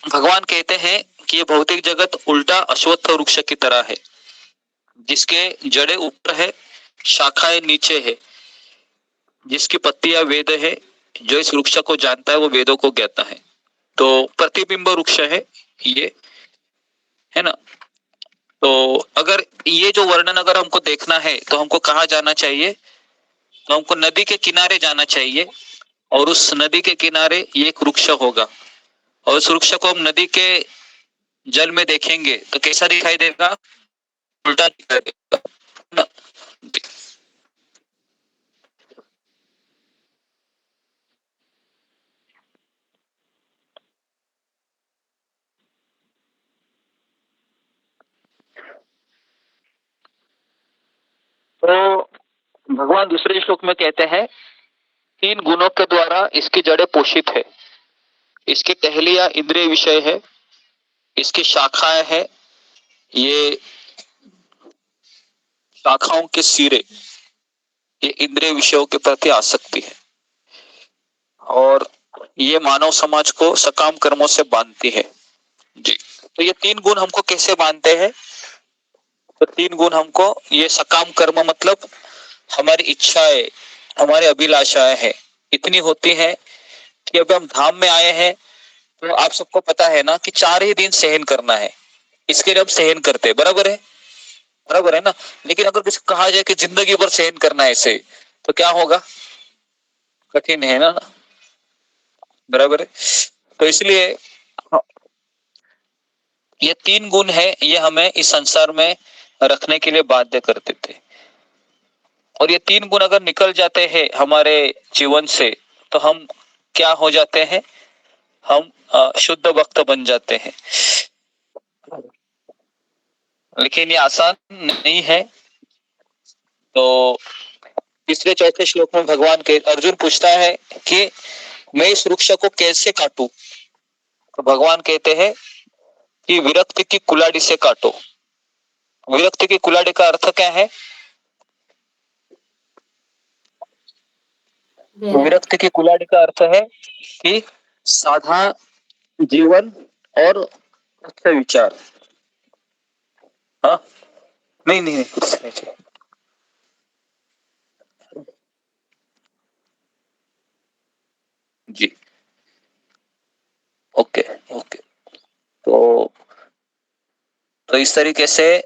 भगवान कहते हैं कि ये भौतिक जगत उल्टा अश्वत्थ वृक्ष की तरह है, जिसके जड़े ऊपर है, शाखाएं नीचे है, जिसकी पत्तियां वेद है। जो इस वृक्ष को जानता है वो वेदों को ज्ञाता है। तो प्रतिबिंब वृक्ष है ये, है ना? तो अगर ये जो वर्णन अगर हमको देखना है तो हमको कहाँ जाना चाहिए? तो हमको नदी के किनारे जाना चाहिए, और उस नदी के किनारे ये एक वृक्ष होगा, और उस वृक्ष को हम नदी के जल में देखेंगे तो कैसा दिखाई देगा? उल्टा दिखाई देगा ना? तो भगवान दूसरे श्लोक में कहते हैं 3 गुणों के द्वारा इसकी जड़ें पोषित है। इसकी टहलियां इंद्रिय विषय है, इसकी शाखाएं है, ये शाखाओं के सिरे, ये इंद्रिय विषयों के प्रति आसक्ति है, और ये मानव समाज को सकाम कर्मों से बांधती है। जी। तो ये 3 गुण हमको कैसे बांधते हैं? तो 3 गुण हमको, ये सकाम कर्म मतलब हमारी इच्छाएं, हमारी अभिलाषाएं हैं, इतनी होती है कि अभी हम धाम में आए हैं तो आप सबको पता है ना कि 4 ही दिन सहन करना है, इसके लिए हम सहन करते हैं, बराबर है? बराबर है ना? लेकिन अगर किसी को कहा जाए कि जिंदगी भर सहन करना है इसे, तो क्या होगा? कठिन है ना? बराबर है? तो इसलिए ये 3 गुण है, ये हमें इस संसार में रखने के लिए बाध्य कर देते, और ये 3 गुण अगर निकल जाते हैं हमारे जीवन से तो हम क्या हो जाते हैं? हम शुद्ध भक्त बन जाते हैं। लेकिन ये आसान नहीं है। तो तीसरे चौथे श्लोक में भगवान के अर्जुन पूछता है कि मैं इस वृक्ष को कैसे काटूं? तो भगवान कहते हैं कि विरक्ति की कुलाड़ी से काटो। विरक्ति की कुलाड़ी का अर्थ क्या है? विरक्ति की कुलाड़ी का अर्थ है कि साधा जीवन और अच्छे विचार। हाँ, नहीं नहीं, नहीं। जी, ओके ओके। तो इस तरीके से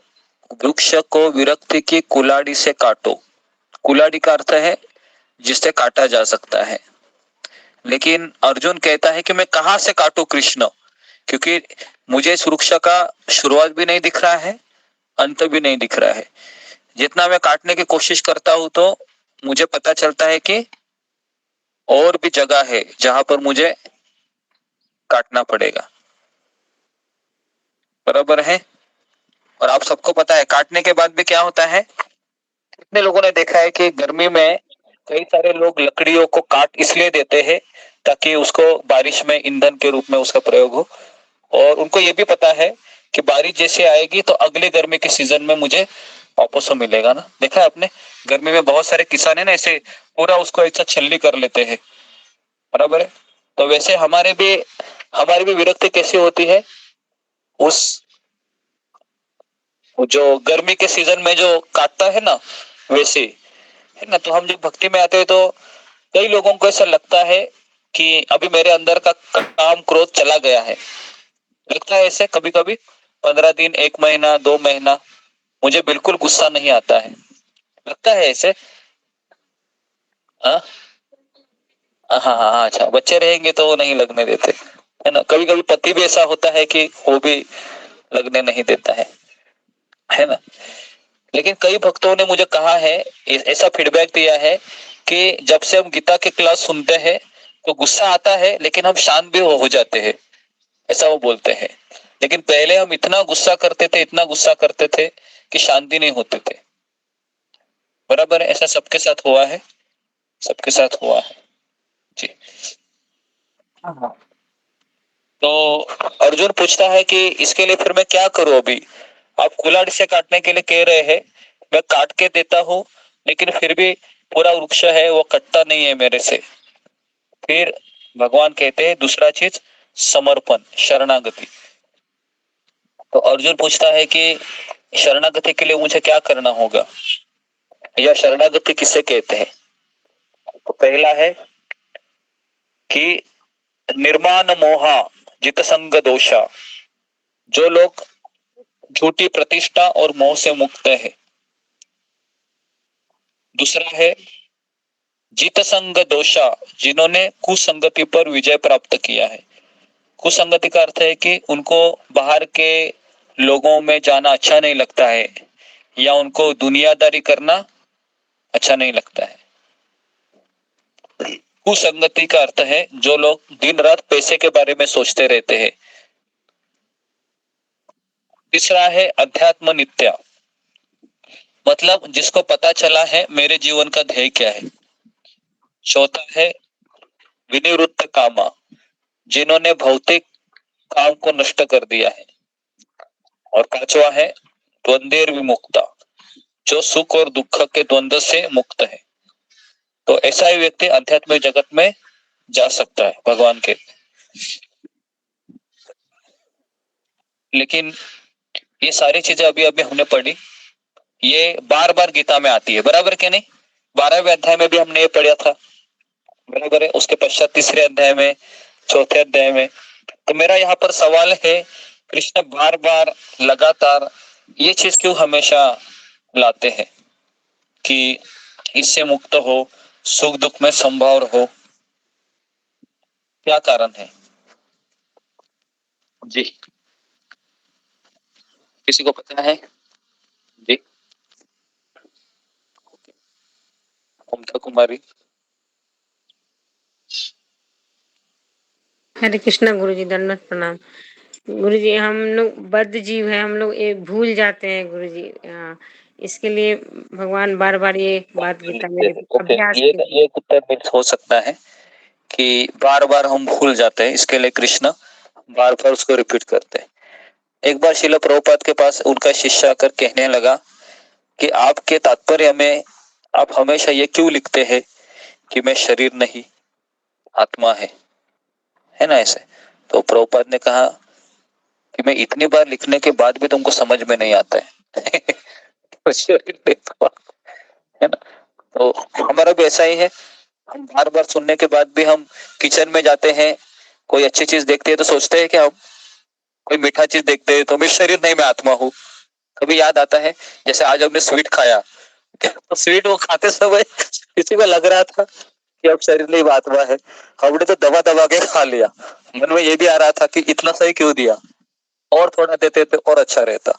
वृक्ष को विरक्ति की कुलाड़ी से काटो। कुलाड़ी का अर्थ है जिससे काटा जा सकता है। लेकिन अर्जुन कहता है कि मैं कहां से काटूं कृष्ण, क्योंकि मुझे इस वृक्ष का शुरुआत भी नहीं दिख रहा है, अंत भी नहीं दिख रहा है। जितना मैं काटने की कोशिश करता हूं तो मुझे पता चलता है कि और भी जगह है जहां पर मुझे काटना पड़ेगा, बराबर है? और आप सबको पता है काटने के बाद भी क्या होता है। कितने लोगों ने देखा है कि गर्मी में कई सारे लोग लकड़ियों को काट इसलिए देते हैं ताकि उसको बारिश में ईंधन के रूप में उसका प्रयोग हो, और उनको ये भी पता है कि बारिश जैसे आएगी तो अगले गर्मी के सीजन में मुझे वापस मिलेगा ना। देखा है आपने, गर्मी में बहुत सारे किसान है ना, ऐसे पूरा उसको ऐसा छलनी कर लेते हैं, बराबर है? तो वैसे हमारी भी विरक्ति कैसी होती है, उस जो गर्मी के सीजन में जो काटता है ना, वैसे है ना। तो हम जब भक्ति में आते हैं तो कई लोगों को ऐसा लगता है कि अभी मेरे अंदर का काम क्रोध चला गया है। लगता है ऐसे कभी कभी 15 दिन, 1 महीना, 2 महीना मुझे बिल्कुल गुस्सा नहीं आता है, लगता है ऐसे। हाँ हाँ हाँ, अच्छा, बच्चे रहेंगे तो वो नहीं लगने देते, है ना। कभी कभी पति भी ऐसा होता है कि वो भी लगने नहीं देता है ना। लेकिन कई भक्तों ने मुझे कहा है, ऐसा फीडबैक दिया है कि जब से हम गीता के क्लास सुनते हैं तो गुस्सा आता है लेकिन हम शांत भी हो जाते हैं, ऐसा वो बोलते हैं। लेकिन पहले हम इतना गुस्सा करते थे कि शांति नहीं होते थे। बराबर है, ऐसा सबके साथ हुआ है, सबके साथ हुआ है जी। हाँ। तो अर्जुन पूछता है कि इसके लिए फिर मैं क्या करूं अभी? आप कुल्हाड़ी से काटने के लिए कह रहे हैं, मैं काट के देता हूं, लेकिन फिर भी पूरा वृक्ष है वो कटता नहीं है मेरे से। फिर भगवान कहते हैं दूसरा चीज, समर्पण, शरणागति। तो अर्जुन पूछता है कि शरणागति के लिए मुझे क्या करना होगा, या शरणागति किसे कहते हैं? तो पहला है कि निर्माण मोहा जित संग दोषा, जो लोग झूठी प्रतिष्ठा और मोह से मुक्त है। दूसरा है जित संग दोषा, जिन्होंने कुसंगति पर विजय प्राप्त किया है। कुसंगति का अर्थ है कि उनको बाहर के लोगों में जाना अच्छा नहीं लगता है, या उनको दुनियादारी करना अच्छा नहीं लगता है। कुसंगति का अर्थ है जो लोग दिन रात पैसे के बारे में सोचते रहते हैं। तीसरा है अध्यात्म नित्य, मतलब जिसको पता चला है मेरे जीवन का ध्येय क्या है। चौथा है विनिवृत्त कामा, जिन्होंने भौतिक काम को नष्ट कर दिया है। और पांचवा है द्वंद्वेर विमुक्ता, जो सुख और दुख के द्वंद्व से मुक्त है। तो ऐसा ही व्यक्ति आध्यात्मिक जगत में जा सकता है भगवान के। लेकिन ये सारी चीजें अभी अभी हमने पढ़ी, ये बार बार गीता में आती है, बराबर के नहीं? 12वें अध्याय में भी हमने ये पढ़ा था, बराबर है। उसके पश्चात तीसरे अध्याय में, चौथे अध्याय में। तो मेरा यहाँ पर सवाल है, कृष्ण बार बार लगातार ये चीज क्यों हमेशा लाते हैं कि इससे मुक्त हो, सुख दुख में संभाव हो? क्या कारण है जी? किसी को पता है जी? ममता कुमारी। हरे कृष्णा गुरुजी, दंडवत प्रणाम। गुरुजी हम लोग बद्ध जीव है, हम लोग ये भूल जाते हैं गुरुजी। इसके लिए भगवान बार बार ये बात गीता में ओके, अभ्यास ये उत्तर मिल हो सकता है कि बार बार हम भूल जाते हैं, इसके लिए कृष्ण बार बार उसको रिपीट करते हैं। एक बार श्रील प्रभुपाद के पास उनका शिष्य आकर कहने लगा कि आपके तात्पर्य में आप हमेशा ये क्यों लिखते हैं कि मैं शरीर नहीं आत्मा है ना ऐसे? तो प्रभुपाद ने कहा कि मैं इतनी बार लिखने के बाद भी तुमको समझ में नहीं आता है। है ना? तो हमारा भी ऐसा ही है, हम बार बार सुनने के बाद भी हम किचन में जाते हैं, कोई अच्छी चीज देखते हैं तो सोचते हैं कि हम कोई मीठा चीज देखते हैं तो मैं शरीर नहीं मैं आत्मा हूँ। कभी याद आता है जैसे आज हमने स्वीट खाया, तो स्वीट वो खाते समय किसी को लग रहा था कि अब शरीर नहीं आत्मा है, हमने तो दबा दबा के खा लिया। मन में ये भी आ रहा था कि इतना सही क्यों दिया, और थोड़ा देते थे और अच्छा रहता,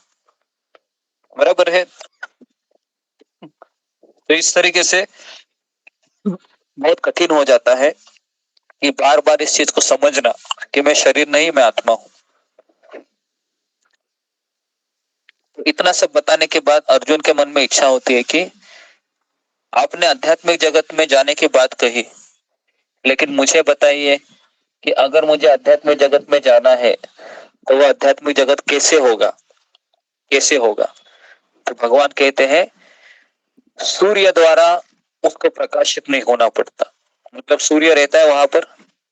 बराबर है। तो इस तरीके से बहुत कठिन हो जाता है कि बार बार इस चीज को समझना कि मैं शरीर नहीं मैं आत्मा हूं। तो इतना सब बताने के बाद अर्जुन के मन में इच्छा होती है कि आपने आध्यात्मिक जगत में जाने की बात कही, लेकिन मुझे बताइए कि अगर मुझे आध्यात्मिक जगत में जाना है तो वो आध्यात्मिक जगत कैसे होगा, कैसे होगा? तो भगवान कहते हैं सूर्य द्वारा उसको प्रकाशित नहीं होना पड़ता, मतलब सूर्य रहता है वहां पर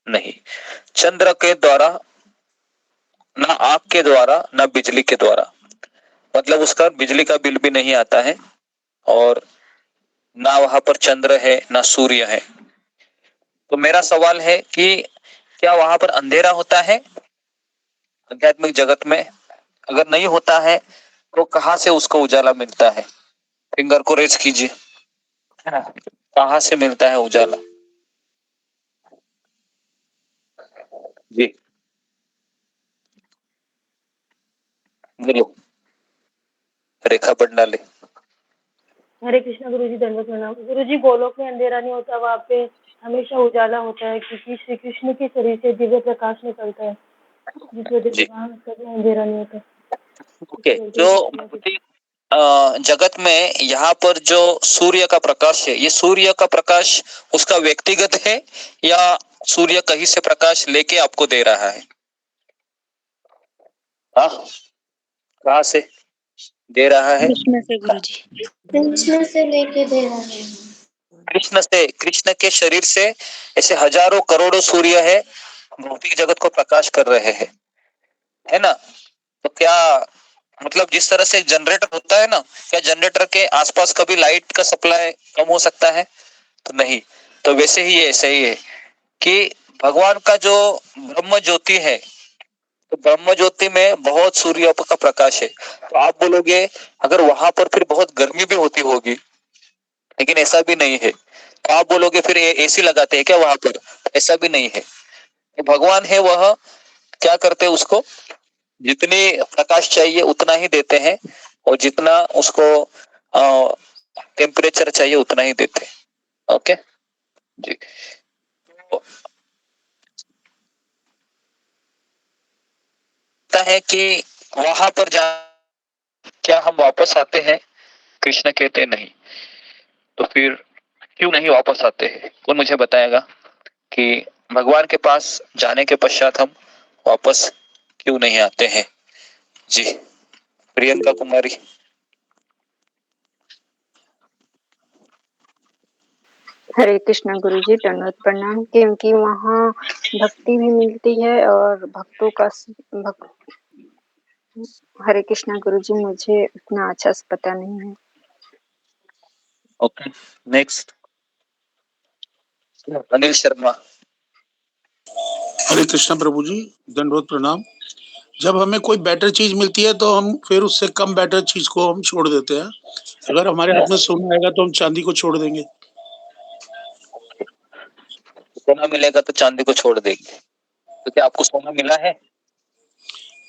नहीं। चंद्र के द्वारा, ना आग के द्वारा, ना बिजली के द्वारा, मतलब उसका बिजली का बिल भी नहीं आता है, और ना वहां पर चंद्र है ना सूर्य है। तो मेरा सवाल है कि क्या वहां पर अंधेरा होता है आध्यात्मिक जगत में? अगर नहीं होता है तो कहां से उसको उजाला मिलता है? फिंगर को रेज कीजिए, है ना? कहां से मिलता है उजाला जी? बोलो, रेखा बंडाले। हरे कृष्णा गुरुजी, दंडवत प्रणाम। गुरुजी, गोलोक में अंधेरा नहीं होता, वहाँ पे हमेशा उजाला होता है, क्योंकि श्री कृष्ण के शरीर से दिव्य प्रकाश निकलता है, जिस वजह से वहाँ कभी अंधेरा नहीं होता। ओके, जो भौतिक जगत में यहाँ पर जो सूर्य का प्रकाश है, ये सूर्य का प्रकाश उसका व्यक्तिगत है या सूर्य कहीं से प्रकाश लेके आपको दे रहा है? हाँ, कहाँ से दे रहा है? कृष्ण से गुरुजी। कृष्ण से लेके दे रहा है। कृष्ण से, कृष्ण के शरीर से ऐसे हजारों करोड़ों सूर्य है, भौतिक जगत को प्रकाश कर रहे हैं, है ना? तो क्या मतलब जिस तरह से जनरेटर होता है ना, क्या जनरेटर के आसपास कभी लाइट का सप्लाई कम हो सकता है? तो नहीं। तो वैसे ही ऐसे ही है कि भगवान का जो ब्रह्म ज्योति है, तो ब्रह्म ज्योति में बहुत सूर्य का प्रकाश है। तो आप बोलोगे अगर वहां पर फिर बहुत गर्मी भी होती होगी, लेकिन ऐसा भी नहीं है। तो आप बोलोगे फिर एसी लगाते हैं क्या वहां पर? ऐसा भी नहीं है। तो भगवान है वह क्या करते हैं, उसको जितनी प्रकाश चाहिए उतना ही देते हैं, और जितना उसको टेम्परेचर चाहिए उतना ही देते हैं। ओके जी। तो है कि वहां पर जा क्या हम वापस आते हैं? कृष्ण कहते नहीं। तो फिर क्यों नहीं वापस आते हैं? कौन मुझे बताएगा कि भगवान के पास जाने के पश्चात हम वापस क्यों नहीं आते हैं? जी, प्रियंका कुमारी। हरे कृष्णा गुरुजी, दंडवत प्रणाम। क्योंकि वहाँ भक्ति भी मिलती है और भक्तों का हरे कृष्णा गुरुजी, मुझे इतना अच्छा से पता नहीं है। Okay, next Anil Sharma. हरे कृष्णा प्रभु जी, दंडवत प्रणाम। जब हमें कोई बेटर चीज मिलती है तो हम फिर उससे कम बेटर चीज को हम छोड़ देते हैं। अगर हमारे हाथ में सोना आएगा तो हम चांदी को छोड़ देंगे। सोना मिलेगा तो चांदी को छोड़ देंगे। तो क्या आपको सोना मिला है?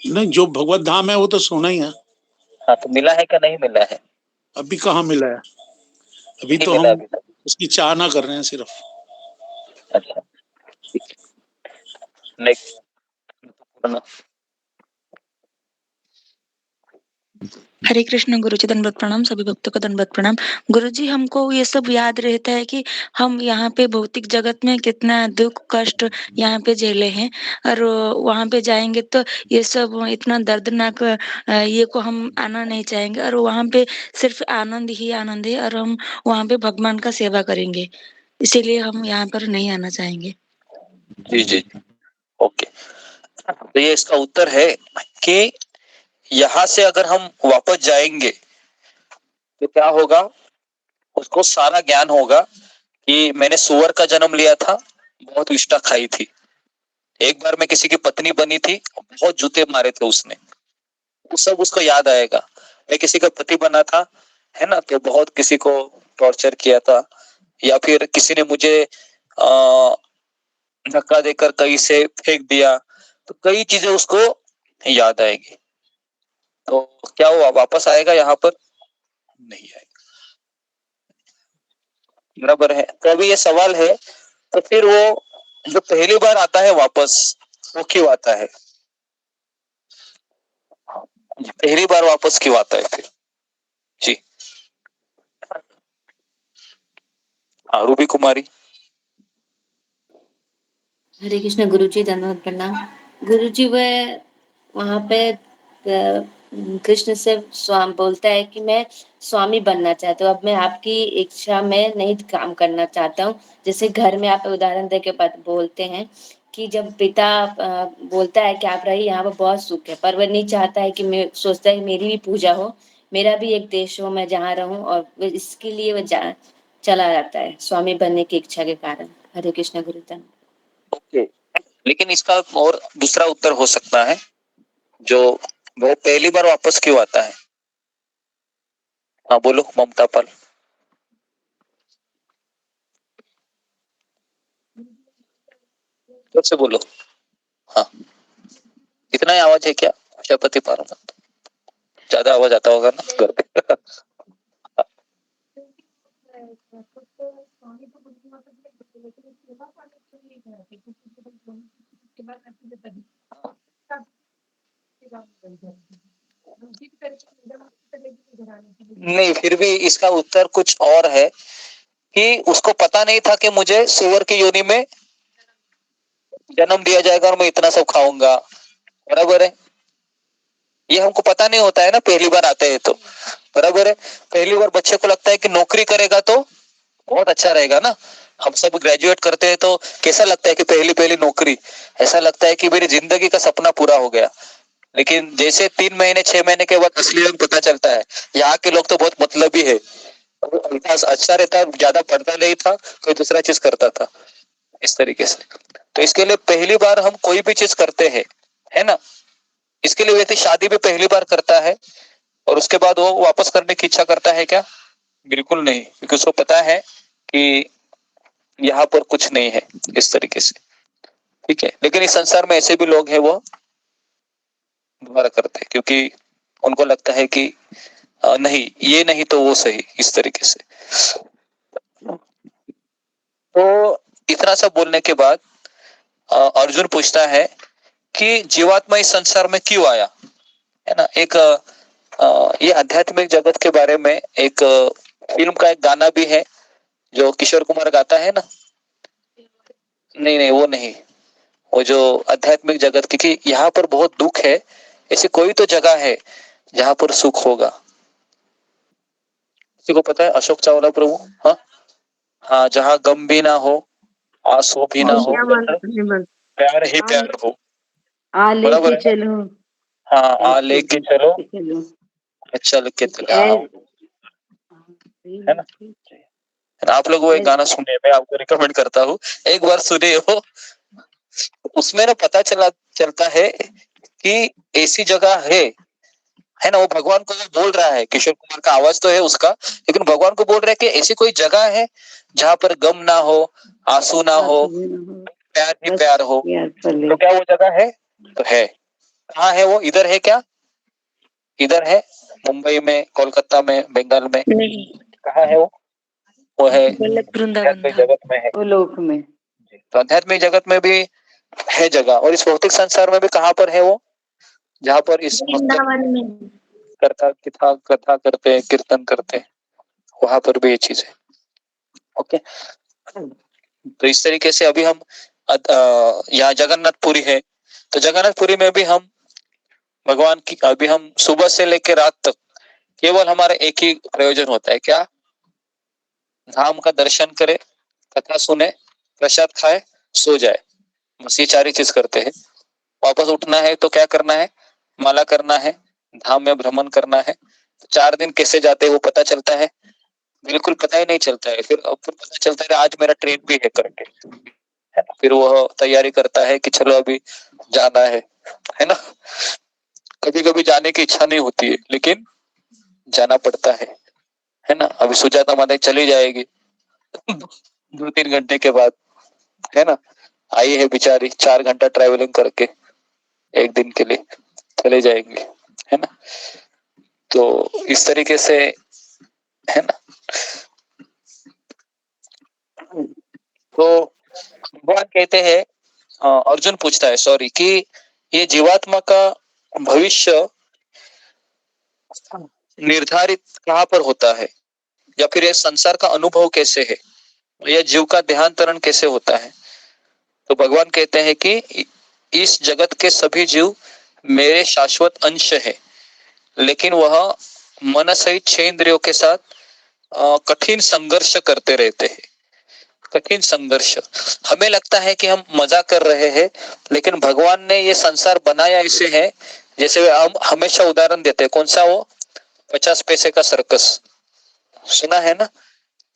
नहीं, जो भगवत धाम है वो तो सोना ही है। हाँ, तो मिला है क्या नहीं मिला है? अभी कहाँ मिला है? अभी नहीं तो मिला हम अभी तक। उसकी चाहना कर रहे हैं सिर्फ। अच्छा, नेक्स्ट। हरे कृष्ण गुरुजी, दंडवत प्रणाम। सभी भक्तों को दंडवत प्रणाम। गुरुजी, हमको ये सब याद रहता है कि हम यहाँ पे भौतिक जगत में कितना दुख कष्ट यहाँ पे झेले हैं, और वहाँ पे जाएंगे तो ये सब इतना दर्दनाक ये को हम आना नहीं चाहेंगे, और वहाँ पे सिर्फ आनंद ही आनंद है, और हम वहाँ पे भगवान का सेवा करेंगे, इसीलिए हम यहाँ पर नहीं आना चाहेंगे। जी जी, ओके। तो ये इसका उत्तर है कि यहाँ से अगर हम वापस जाएंगे तो क्या होगा? उसको सारा ज्ञान होगा कि मैंने सुअर का जन्म लिया था, बहुत विष्ठा खाई थी, एक बार मैं किसी की पत्नी बनी थी, बहुत जूते मारे थे उसने, वो सब उसको याद आएगा। मैं किसी का पति बना था, है ना, तो बहुत किसी को टॉर्चर किया था, या फिर किसी ने मुझे धक्का देकर कहीं से फेंक दिया, तो कई चीजें उसको याद आएगी। तो क्या वो वापस आएगा यहाँ पर? नहीं आएगा। बराबर है। तो अभी ये सवाल है, तो फिर वो जो पहली बार आता है वापस, वो क्यों आता है? पहली बार वापस क्यों आता है फिर? जी हाँ, रूबी कुमारी। हरे कृष्ण गुरुजी, धन्यवाद प्रणाम। गुरुजी वहाँ पे कृष्ण से स्वामी बोलता है कि मैं स्वामी बनना चाहता हूँ, अब मैं आपकी इच्छा में नहीं काम करना चाहता हूँ। जैसे घर में आप उदाहरण दे के बोलते हैं कि जब पिता बोलता है कि आप रहिए यहाँ पर बहुत सुख है, पर वह नहीं चाहता है कि मैं सोचता है मेरी भी पूजा हो, मेरा भी एक देश हो, मैं जहाँ रहूं, और इसके लिए वह चला जाता है स्वामी बनने की इच्छा के कारण। हरे कृष्ण गुरुजन। ओके, लेकिन इसका और दूसरा उत्तर हो सकता है, जो वो पहली बार वापस क्यों आता है? हाँ बोलो ममता पाल। फिर से बोलो। हाँ, इतना ही आवाज है क्या? शपति पारो, ज्यादा आवाज आता होगा ना घर पे। नहीं, फिर भी इसका उत्तर कुछ और है कि उसको पता नहीं था कि मुझे सुअर की योनि में जन्म दिया जाएगा और मैं इतना सब खाऊंगा, बराबर है। ये हमको पता नहीं होता है ना, पहली बार आते हैं तो, बराबर है। पहली बार बच्चे को लगता है कि नौकरी करेगा तो बहुत अच्छा रहेगा ना। हम सब ग्रेजुएट करते हैं तो कैसा लगता है कि पहली पहली नौकरी, ऐसा लगता है कि मेरी जिंदगी का सपना पूरा हो गया। लेकिन जैसे 3 महीने 6 महीने के बाद असली रंग पता चलता है, यहाँ के लोग तो बहुत मतलबी है। अच्छा रहता, ज्यादा पढ़ता नहीं था, कोई दूसरा चीज करता था, इस तरीके से। तो इसके लिए पहली बार हम कोई भी चीज करते हैं, है ना, इसके लिए व्यक्ति शादी भी पहली बार करता है और उसके बाद वो वापस करने की इच्छा करता है क्या? बिल्कुल नहीं, क्योंकि उसको पता है कि यहाँ पर कुछ नहीं है, इस तरीके से, ठीक है। लेकिन इस संसार में ऐसे भी लोग हैं, वो दोबारा करते हैं क्योंकि उनको लगता है कि नहीं, ये नहीं तो वो सही, इस तरीके से। तो इतना सब बोलने के बाद अर्जुन पूछता है कि जीवात्मा इस संसार में क्यों आया, है ना। एक ये आध्यात्मिक जगत के बारे में एक फिल्म का एक गाना भी है जो किशोर कुमार गाता है ना। नहीं नहीं, वो नहीं, वो जो आध्यात्मिक जगत, क्योंकि यहाँ पर बहुत दुख है, ऐसी कोई तो जगह है जहाँ पर सुख होगा। किसी को पता है? अशोक चावला प्रभु। हाँ हाँ, जहाँ गम भी ना हो, आंसू भी ना हो, प्यार ही प्यार हो, आ बराबर लेके है ना? चलो, हाँ, आ लेके चलो, चलो, चल के चलाओ, है ना। आप लोग वो एक गाना सुने, मैं आपको रिकमेंड करता हूँ, एक बार सुने हो। उसमें ना पता चलता है कि ऐसी जगह है ना। वो भगवान को वो बोल रहा है, किशोर कुमार का आवाज तो है उसका, लेकिन भगवान को बोल रहा है कि ऐसी कोई जगह है जहाँ पर गम ना हो, आंसू ना हो, प्यार ही प्यार हो। तो क्या वो जगह है? तो है। कहाँ है वो? इधर है क्या? इधर है, मुंबई में, कोलकाता में, बंगाल में? नहीं, कहाँ है वो? वो है गोलक वृंदावन आध्यात्मिक धाम। जगत में है। वो लोक में। तो आध्यात्मिक जगत में भी है जगह, और इस भौतिक संसार में भी कहाँ पर है वो? जहाँ पर इस वृंदावन में। कथा करते हैं, कीर्तन करते हैं, वहां पर भी ये चीज है। ओके, तो इस तरीके से अभी हम यहाँ जगन्नाथपुरी है, तो जगन्नाथपुरी में भी हम भगवान की, अभी हम सुबह से लेकर रात तक केवल हमारा एक ही प्रयोजन होता है, क्या? धाम का दर्शन करे, कथा सुने, प्रसाद खाए, सो जाए, बस ये 4 ही चीज करते हैं। वापस उठना है तो क्या करना है? माला करना है, धाम में भ्रमण करना है। 4 दिन कैसे जाते हैं वो पता चलता है? बिल्कुल पता ही नहीं चलता है। फिर पता चलता है आज मेरा ट्रेन भी है करके, है ना? फिर वो तैयारी करता है कि चलो अभी जाना है ना। कभी कभी जाने की इच्छा नहीं होती है, लेकिन जाना पड़ता है ना। अभी सुजाता माता चली जाएगी 2-3 घंटे के बाद, है ना। आई है बेचारी 4 घंटा ट्रैवलिंग करके, एक दिन के लिए चले जाएंगे, है ना। तो इस तरीके से, है ना। तो भगवान कहते हैं, अर्जुन पूछता है, सॉरी, कि ये जीवात्मा का भविष्य निर्धारित कहाँ पर होता है, या फिर ये संसार का अनुभव कैसे है, यह जीव का देहांतरण कैसे होता है। तो भगवान कहते हैं कि इस जगत के सभी जीव मेरे शाश्वत अंश है, लेकिन वह मन सहित 6 इंद्रियों के साथ कठिन संघर्ष करते रहते हैं। कठिन संघर्ष, हमें लगता है कि हम मजा कर रहे हैं, लेकिन भगवान ने ये संसार बनाया ऐसे है, जैसे हम हमेशा उदाहरण देते हैं, कौन सा? वो 50 पैसे का सर्कस सुना है ना।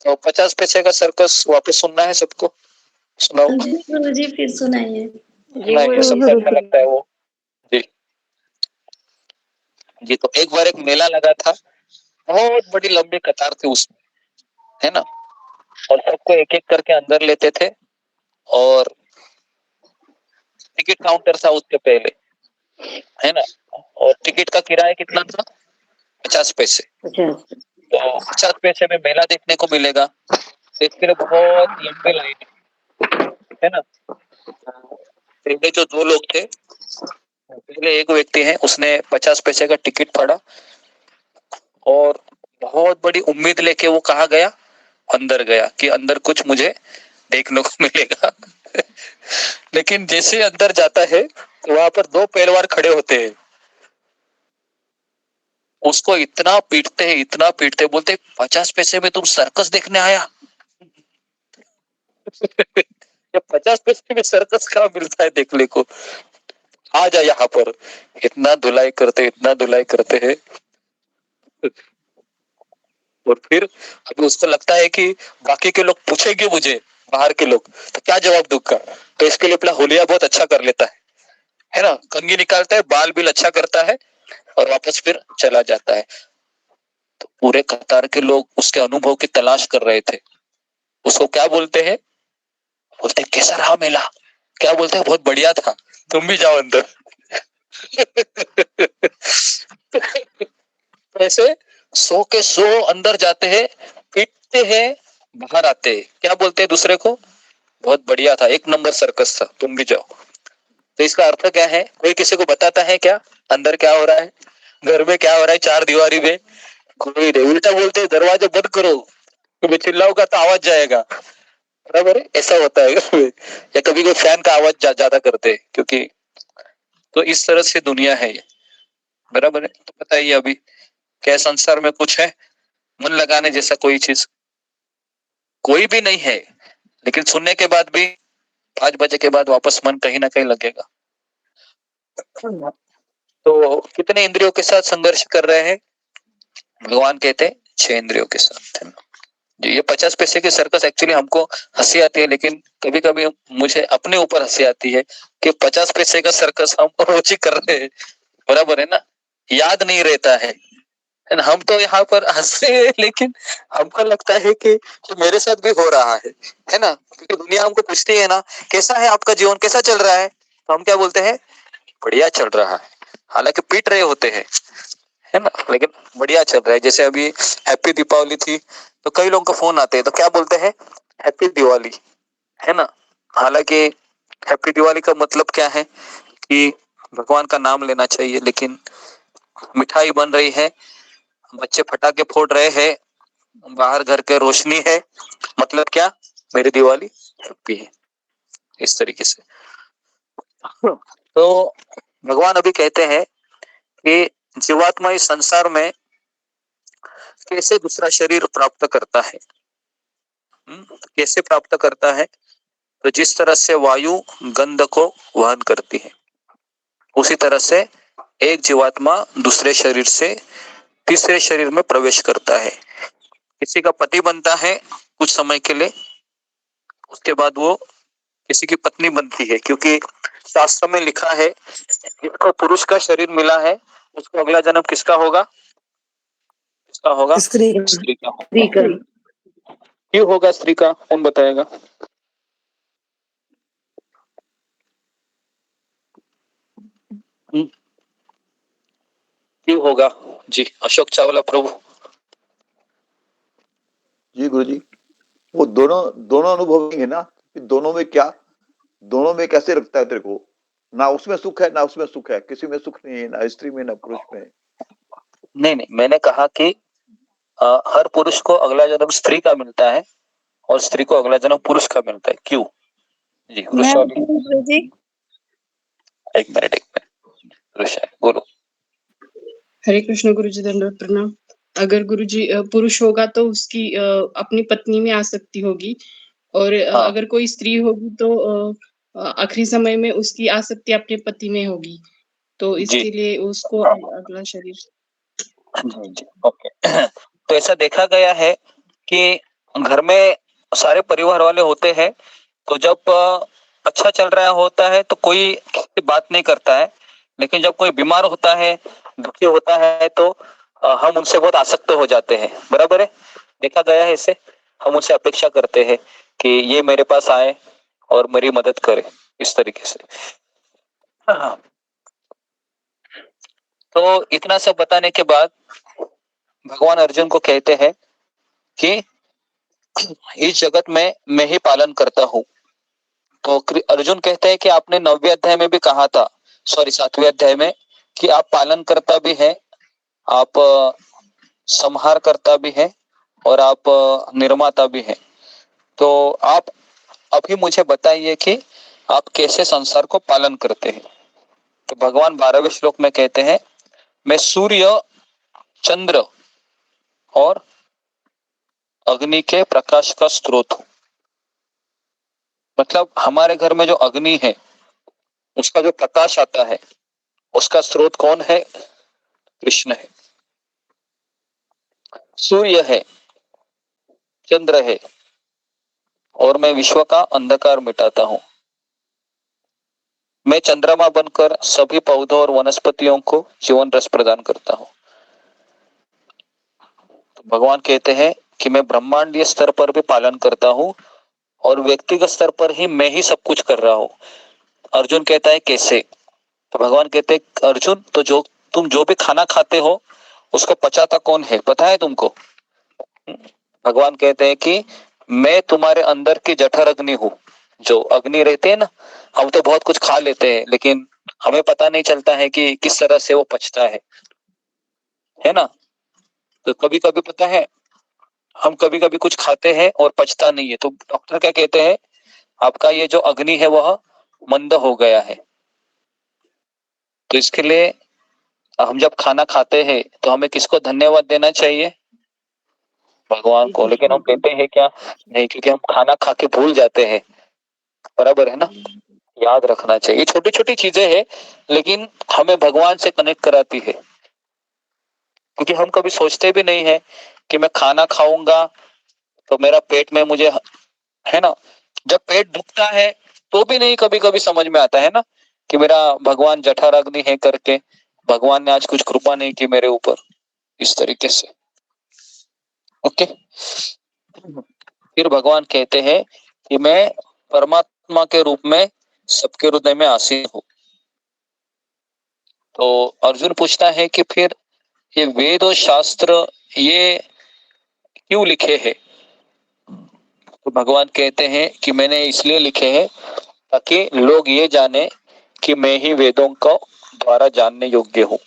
तो 50 पैसे का सर्कस वापस सुनना है सबको, सुनाओ। जी गुरुजी फिर सुनाइए। नहीं, सबसे अच्छा लगता है वो जी। जी, तो एक बार एक मेला लगा था, बहुत बड़ी लंबी कतार थी उसमें, है ना। और सबको एक एक करके अंदर लेते थे, और टिकट काउंटर था उसके पहले, है ना। और टिकट का किराया कितना था? 50 पैसे। तो 50 पैसे में मेला देखने को मिलेगा, तो इसके लिए बहुत लंबी लाइन, है ना। पहले जो 2 लोग थे, पहले एक व्यक्ति है, उसने 50 पैसे का टिकट फाड़ा और बहुत बड़ी उम्मीद लेके वो कहा गया, अंदर गया कि अंदर कुछ मुझे देखने को मिलेगा। लेकिन जैसे अंदर जाता है वहां पर दो पहलवान खड़े होते हैं, उसको इतना पीटते, बोलते 50 पैसे में तुम सर्कस देखने आया। ये 50 पैसे में सर्कस कहाँ मिलता है देखने को, आ जा यहाँ पर। इतना धुलाई करते हैं। और फिर अभी उसको लगता है कि बाकी के लोग पूछेंगे मुझे, बाहर के लोग, तो क्या जवाब दूंगा। तो इसके लिए अपना होलिया बहुत अच्छा कर लेता है ना, कंघी निकालता है, बाल बिल अच्छा करता है और वापस फिर चला जाता है। तो पूरे कतार के लोग उसके अनुभव की तलाश कर रहे थे। उसको क्या बोलते हैं, बोलते कैसा रहा मेला, क्या बोलते हैं, बहुत बढ़िया था, तुम भी जाओ अंदर। ऐसे 100 के 100 अंदर जाते हैं, पीटते हैं, बाहर आते हैं, क्या बोलते हैं दूसरे को, बहुत बढ़िया था, एक नंबर सर्कस था, तुम भी जाओ। तो इसका अर्थ क्या है, कोई किसी को बताता है क्या अंदर क्या हो रहा है, घर में क्या हो रहा है, चार दीवारी में कोई नहीं, उल्टा बोलते हैं दरवाजा बंद करो, मैं चिल्लाऊंगा तो आवाज जाएगा, बराबर है, ऐसा होता है। या कभी कोई फैन का आवाज ज्यादा करते हैं, क्योंकि तो इस तरह से दुनिया है ये, बराबर है। तो बताइए अभी क्या संसार में कुछ है मन लगाने जैसा, कोई चीज कोई भी नहीं है, लेकिन सुनने के बाद भी 5 बजे के बाद वापस मन कहीं ना कहीं लगेगा। तो कितने इंद्रियों के साथ संघर्ष कर रहे हैं, भगवान कहते हैं 6 इंद्रियों के साथ। ये 50 पैसे की सर्कस एक्चुअली हमको हंसी आती है, लेकिन कभी कभी मुझे अपने ऊपर हंसी आती है कि 50 पैसे का सर्कस हम रोज ही कर रहे हैं, बराबर है ना, याद नहीं रहता है। हम तो यहाँ पर हंस रहे हैं, लेकिन हमको लगता है कि तो मेरे साथ भी हो रहा है ना, क्योंकि दुनिया हमको पूछती है ना, कैसा है आपका जीवन, कैसा चल रहा है, तो हम क्या बोलते हैं, बढ़िया चल रहा है, हालांकि पीट रहे होते हैं, है ना, लेकिन बढ़िया चल रहा है। जैसे अभी हैप्पी दीपावली थी, तो कई लोगों को फोन आते हैं, तो क्या बोलते हैं, हैप्पी दिवाली, है ना। हालांकि हैप्पी दिवाली का मतलब क्या है कि भगवान का नाम लेना चाहिए, लेकिन मिठाई बन रही है, बच्चे पटाखे फोड़ रहे हैं, बाहर घर के रोशनी है, मतलब क्या, मेरी दिवाली हैप्पी है, इस तरीके से। तो भगवान अभी कहते हैं कि जीवात्मा इस संसार में कैसे दूसरा शरीर प्राप्त करता है, कैसे प्राप्त करता है, तो जिस तरह से वायु गंध को वहन करती है, उसी तरह से एक जीवात्मा दूसरे शरीर से तीसरे शरीर में प्रवेश करता है। किसी का पति बनता है कुछ समय के लिए, उसके बाद वो किसी की पत्नी बनती है, क्योंकि शास्त्र में लिखा है जिसको पुरुष का शरीर मिला है उसको अगला जन्म किसका होगा, किसका होगा, स्त्री का होगा। क्यों होगा स्त्री का, कौन बताएगा। क्यों होगा जी, अशोक चावला प्रभु। जी गुरु जी, वो दोनों अनुभव है ना, दोनों में क्या, दोनों में कैसे रखता है तेरे को, ना उसमें सुख है ना उसमें सुख है, किसी में सुख नहीं है, ना स्त्री में ना पुरुष में। नहीं, मैंने कहा कि हर पुरुष को अगला जन्म स्त्री का मिलता है और स्त्री को अगला जन्म पुरुष का मिलता है, क्यों जी। जी एक मिनट बोलो। हरे कृष्ण गुरु जी, दंडवत प्रणाम। अगर गुरु जी पुरुष होगा तो उसकी अपनी पत्नी में आसक्ति होगी, और अगर कोई स्त्री होगी तो आखिरी समय में उसकी आसक्ति अपने पति में होगी, तो इसके लिए उसको अगला शरीर। जी, ओके। तो ऐसा देखा गया है कि घर में सारे परिवार वाले होते हैं, तो जब अच्छा चल रहा होता है तो कोई बात नहीं करता है, लेकिन जब कोई बीमार होता है, दुखी होता है, तो हम उनसे बहुत आसक्त हो जाते हैं, बराबर है, देखा गया है इसे। हम उनसे अपेक्षा करते हैं कि ये मेरे पास आए और मेरी मदद करे, इस तरीके से। तो इतना सब बताने के बाद भगवान अर्जुन को कहते हैं कि इस जगत में मैं ही पालन करता हूँ। तो अर्जुन कहते हैं कि आपने 9वें अध्याय में भी कहा था, सॉरी 7वें अध्याय में, कि आप पालन करता भी है, आप संहारकर्ता भी है और आप निर्माता भी हैं। तो आप अभी मुझे बताइए कि आप कैसे संसार को पालन करते हैं। तो भगवान 12वें श्लोक में कहते हैं, मैं सूर्य, चंद्र और अग्नि के प्रकाश का स्रोत हूं। मतलब हमारे घर में जो अग्नि है, उसका जो प्रकाश आता है, उसका स्रोत कौन है? कृष्ण है। सूर्य है, चंद्र है, और मैं विश्व का अंधकार मिटाता हूं। मैं चंद्रमा बनकर सभी पौधों और वनस्पतियों को जीवन रस प्रदान करता हूं। तो भगवान कहते हैं कि मैं ब्रह्मांडीय स्तर पर भी पालन करता हूं और व्यक्तिगत स्तर पर ही मैं ही सब कुछ कर रहा हूं। अर्जुन कहता है कैसे? तो भगवान कहते हैं, अर्जुन तो तुम जो भी खाना खाते हो उसको पचाता कौन है, पता है तुमको? भगवान कहते हैं कि मैं तुम्हारे अंदर की जठर अग्नि हूं। जो अग्नि रहते हैं ना, हम तो बहुत कुछ खा लेते हैं लेकिन हमें पता नहीं चलता है कि किस तरह से वो पचता है ना। तो कभी कभी पता है, हम कभी कभी कुछ खाते हैं और पचता नहीं है, तो डॉक्टर क्या कहते हैं, आपका ये जो अग्नि है वह मंद हो गया है। तो इसके लिए हम जब खाना खाते हैं तो हमें किसको धन्यवाद देना चाहिए? भगवान को। लेकिन हम कहते हैं क्या? नहीं, क्योंकि हम खाना खा के भूल जाते हैं। बराबर है ना? याद रखना चाहिए। छोटी छोटी चीजें हैं लेकिन हमें भगवान से कनेक्ट कराती है, क्योंकि हम कभी सोचते भी नहीं है कि मैं खाना खाऊंगा तो मेरा पेट में मुझे, है ना, जब पेट दुखता है तो भी नहीं कभी कभी समझ में आता है ना कि मेरा भगवान जठराग्नि है करके, भगवान ने आज कुछ कृपा नहीं की मेरे ऊपर, इस तरीके से। ओके। फिर भगवान कहते हैं कि मैं परमात्मा के रूप में सबके हृदय में आसीन हूं। तो अर्जुन पूछता है कि फिर ये वेद और शास्त्र ये क्यों लिखे हैं? तो भगवान कहते हैं कि मैंने इसलिए लिखे हैं ताकि लोग ये जाने कि मैं ही वेदों को द्वारा जानने योग्य हूँ।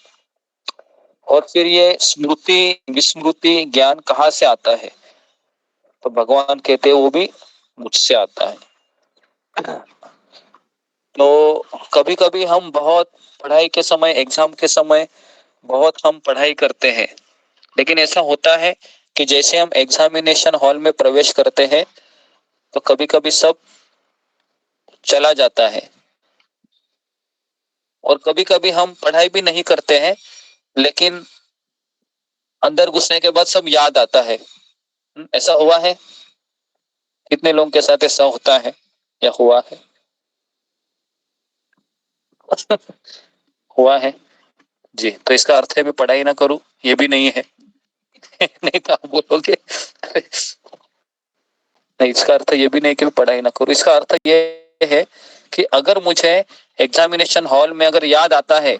और फिर ये स्मृति विस्मृति ज्ञान कहाँ से आता है? तो भगवान कहते हैं वो भी मुझसे आता है। तो कभी कभी हम बहुत पढ़ाई के समय, एग्जाम के समय बहुत हम पढ़ाई करते हैं, लेकिन ऐसा होता है कि जैसे हम एग्जामिनेशन हॉल में प्रवेश करते हैं तो कभी कभी सब चला जाता है, और कभी कभी हम पढ़ाई भी नहीं करते हैं लेकिन अंदर घुसने के बाद सब याद आता है। ऐसा हुआ है? कितने लोगों के साथ ऐसा होता है या हुआ है? हुआ है जी। तो इसका अर्थ है मैं पढ़ाई ना करूं, ये भी नहीं है। नहीं तो आप बोलोगे नहीं, इसका अर्थ ये भी नहीं कि मैं पढ़ाई ना करूं। इसका अर्थ ये है कि अगर मुझे एग्जामिनेशन हॉल में अगर याद आता है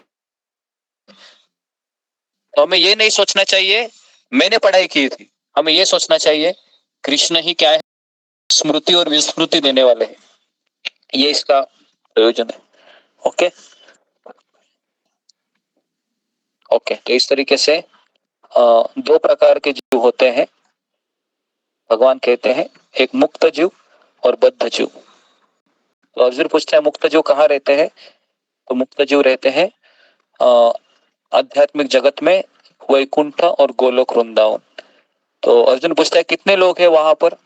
तो हमें ये नहीं सोचना चाहिए मैंने पढ़ाई की थी, हमें ये सोचना चाहिए कृष्ण ही क्या है, स्मृति और विस्मृति देने वाले हैं। ये इसका प्रयोजन है। Okay okay. तो इस तरीके से दो प्रकार के जीव होते हैं, भगवान कहते हैं, एक मुक्त जीव और बद्ध जीव। तो अर्जुन पूछते हैं मुक्त जीव कहाँ रहते हैं? तो मुक्त जीव रहते हैं आध्यात्मिक जगत में, वैकुंठ और गोलोक वृंदावन। तो अर्जुन पूछता है कितने लोग हैं वहां पर?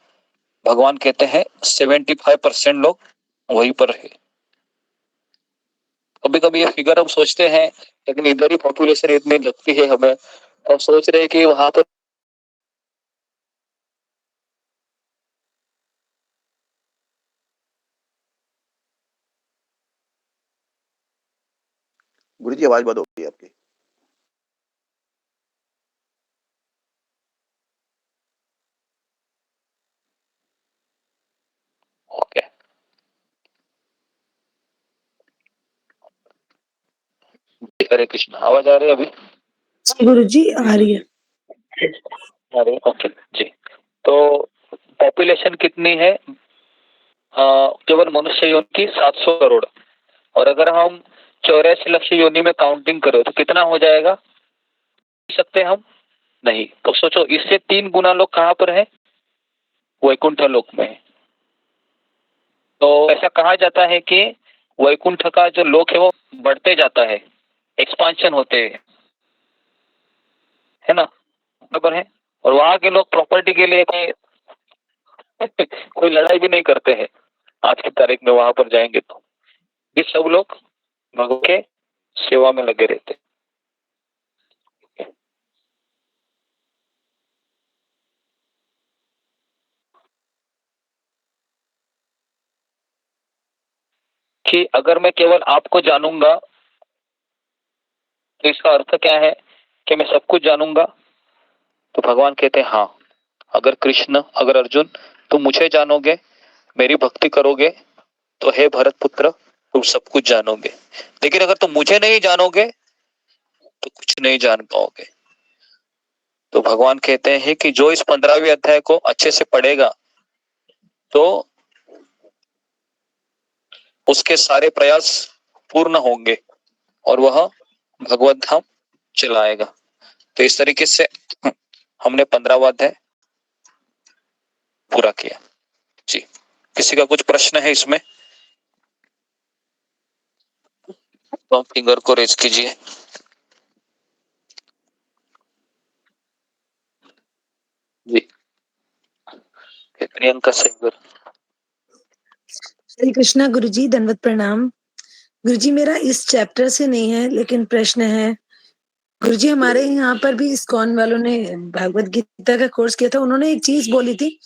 भगवान कहते हैं 75% लोग वहीं पर है। कभी कभी ये फिगर हम सोचते हैं लेकिन इधर ही पॉपुलेशन इतनी लगती है हमें, तो सोच रहे हैं कि वहां पर गुरु जी आवाज बंद हो गई आपकी। ओके। हरे कृष्ण। आवाज आ रही है अभी? गुरु जी आ रही है। अरे ओके जी। तो पॉपुलेशन कितनी है? केवल मनुष्य योनि की 700 करोड़, और अगर हम 84 लाख योनि में काउंटिंग करें तो कितना हो जाएगा सकते हम? नहीं। तो सोचो इससे 3 गुना लोग कहाँ पर है? वैकुंठ लोक में है। तो ऐसा कहा जाता है कि वैकुंठ का जो लोक है वो बढ़ते जाता है, एक्सपांशन होते हैं, है ना, बराबर है। और वहां के लोग प्रॉपर्टी के लिए कोई लड़ाई भी नहीं करते हैं आज की तारीख में। वहां पर जाएंगे तो ये सब लोग भगवान के सेवा में लगे रहते हैं। कि अगर मैं केवल आपको जानूंगा तो इसका अर्थ क्या है कि मैं सब कुछ जानूंगा? तो भगवान कहते हैं हाँ, अगर कृष्ण, अगर अर्जुन तुम मुझे जानोगे, मेरी भक्ति करोगे तो हे भरत पुत्र तुम सब कुछ जानोगे। लेकिन अगर तुम मुझे नहीं जानोगे तो कुछ नहीं जान पाओगे। तो भगवान कहते हैं कि जो इस 15वें अध्याय को अच्छे से पढ़ेगा तो उसके सारे प्रयास पूर्ण होंगे और वह भगवत धाम चलाएगा। तो इस तरीके से हमने 15वां अध्याय पूरा किया। जी, किसी का कुछ प्रश्न है इसमें? तो फिंगर को रेज कीजिए। जी, प्रियंका सिंगर। हरे कृष्णा गुरुजी, दंडवत प्रणाम। गुरुजी मेरा इस चैप्टर से नहीं है लेकिन प्रश्न है। गुरुजी हमारे यहाँ पर भी इस्कॉन वालों ने भगवत गीता का कोर्स किया था। उन्होंने एक चीज बोली थी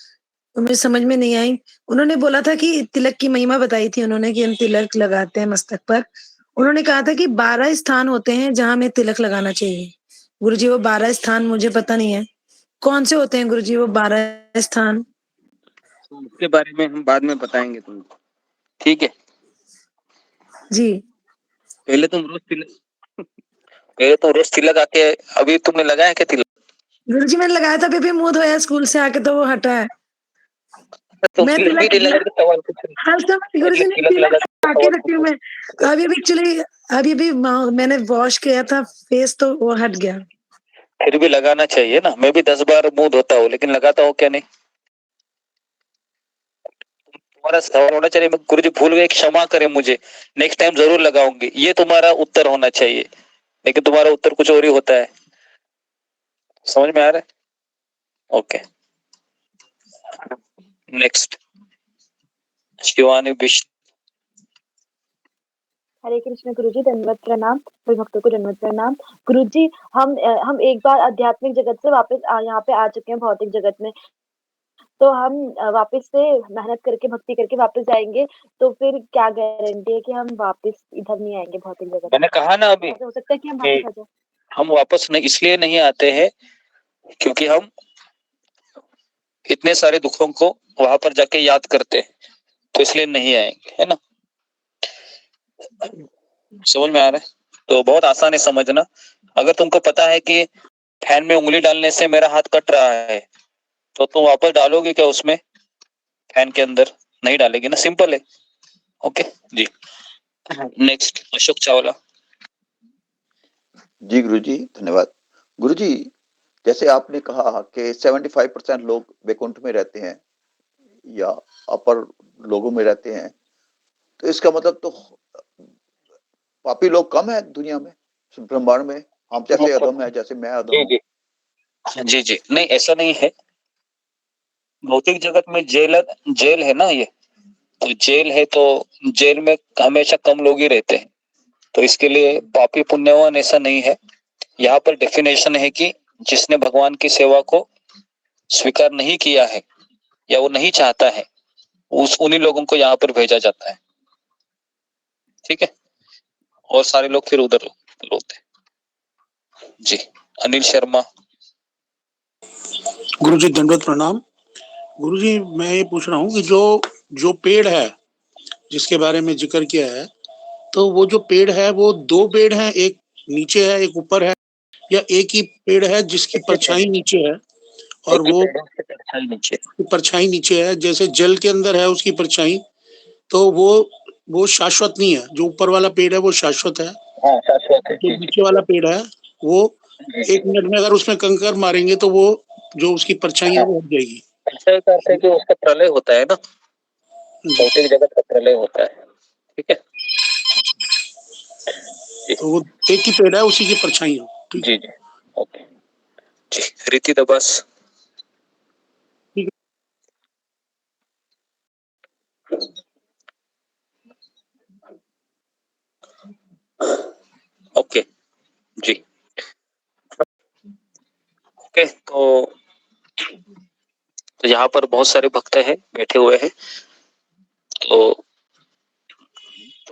तो मुझे समझ में नहीं आई। उन्होंने बोला था कि तिलक की महिमा बताई थी उन्होंने कि हम तिलक लगाते हैं मस्तक पर। उन्होंने कहा था कि 12 स्थान होते हैं जहाँ हमें तिलक लगाना चाहिए। गुरुजी वो 12 स्थान मुझे पता नहीं है, कौन से होते हैं गुरुजी वो 12 स्थान? उसके बारे में हम बाद में बताएंगे तुमको, ठीक है जी। पहले तुम रोज तिलक आके, अभी तुमने लगाया क्या तिलक? गुरुजी मैंने लगाया था, अभी मुंह धोया स्कूल से आके तो वो हटा है। तो मैं तिलक भी नहीं लगा तो सवाल कुछ नहीं। हर समय गुरुजी ने तिलक लगा तो आके सवाल रखी हूँ मैं। तो अभी मैंने वॉश किया था फेस तो वो हट गया। फिर भी लगाना चाहिए ना। मैं भी 10 बार मुंह धोता हूँ लेकिन लगाता हूँ क्या नहीं। तुम्हारा सवाल होना चाहिए गुरुजी भूल गए, क्षमा करें मुझे, नेक्स्ट टाइम जरूर लगाऊंगी, ये तुम्हारा उत्तर होना चाहिए। लेकिन तुम्हारा उत्तर कुछ और ही होता है। समझ में आ रहा है? Okay, next Shivani Vishnu. हरे कृष्ण गुरुजी, दंडवत प्रणाम। सभी भक्तों को दंडवत प्रणाम। गुरुजी हम एक बार आध्यात्मिक जगत से वापस यहाँ पे आ चुके हैं भौतिक जगत में, तो हम वापस से मेहनत करके भक्ति करके वापस जाएंगे, तो फिर क्या गारंटी है कि हम वापस इधर नहीं आएंगे भौतिक जगत? मैंने कहा ना अभी, हो सकता है कि हम वापस आ जाए। हम वापस नहीं इसलिए नहीं आते हैं क्योंकि हम इतने सारे दुखों को वहां पर जाके याद करते हैं, तो इसलिए नहीं आएंगे, है ना। समझ में आ रहा है? तो बहुत आसान है समझना। अगर तुमको पता है कि फैन में उंगली डालने से मेरा हाथ कट रहा है तो तुम वापस डालोगे क्या उसमें? फैन के अंदर नहीं डालेगी ना, सिंपल है। ओके जी, नेक्स्ट अशोक चावला। जी गुरुजी धन्यवाद। गुरुजी जैसे आपने कहा कि 75% लोग वैकुंठ में रहते हैं या अपर लोगों में रहते हैं, तो इसका मतलब तो पापी लोग कम है दुनिया में, ब्रह्मांड में। हम जैसे अधम है, जैसे मैं अधम हूँ। जी जी, नहीं ऐसा नहीं है। भौतिक जगत में जेल है ना ये, तो जेल है तो जेल में हमेशा कम लोग ही रहते हैं, तो इसके लिए पापी पुण्यवान ऐसा नहीं है। यहाँ पर डेफिनेशन है कि जिसने भगवान की सेवा को स्वीकार नहीं किया है या वो नहीं चाहता है, उन्हीं लोगों को यहाँ पर भेजा जाता है, ठीक है। और सारे लोग फिर उधर होते हैं। जी, अनिल शर्मा। गुरुजी दंडवत प्रणाम। गुरुजी मैं ये पूछ रहा हूँ कि जो पेड़ है जिसके बारे में जिक्र किया है, तो वो जो पेड़ है वो 2 पेड़ हैं, एक नीचे है एक ऊपर है, या एक ही पेड़ है जिसकी परछाई नीचे है और वो परछाई नीचे है? जैसे जल के अंदर है उसकी परछाई, तो वो शाश्वत नहीं है। जो ऊपर वाला पेड़ है वो शाश्वत है, हाँ शाश्वत है। जो नीचे वाला पेड़ है वो 1 मिनट में अगर उसमें कंकर मारेंगे तो वो जो उसकी परछाई है वो हट जाएगी। ऐसा करते कि उसका प्रलय होता है ना, भौतिक जगत का प्रलय होता है। ठीक है, तो वो एक ही पेड़ है, उसी की परछाई है। जी जी, ओके जी। रीति दबास ओके जी। ओके, तो यहाँ पर बहुत सारे भक्त हैं बैठे हुए हैं, तो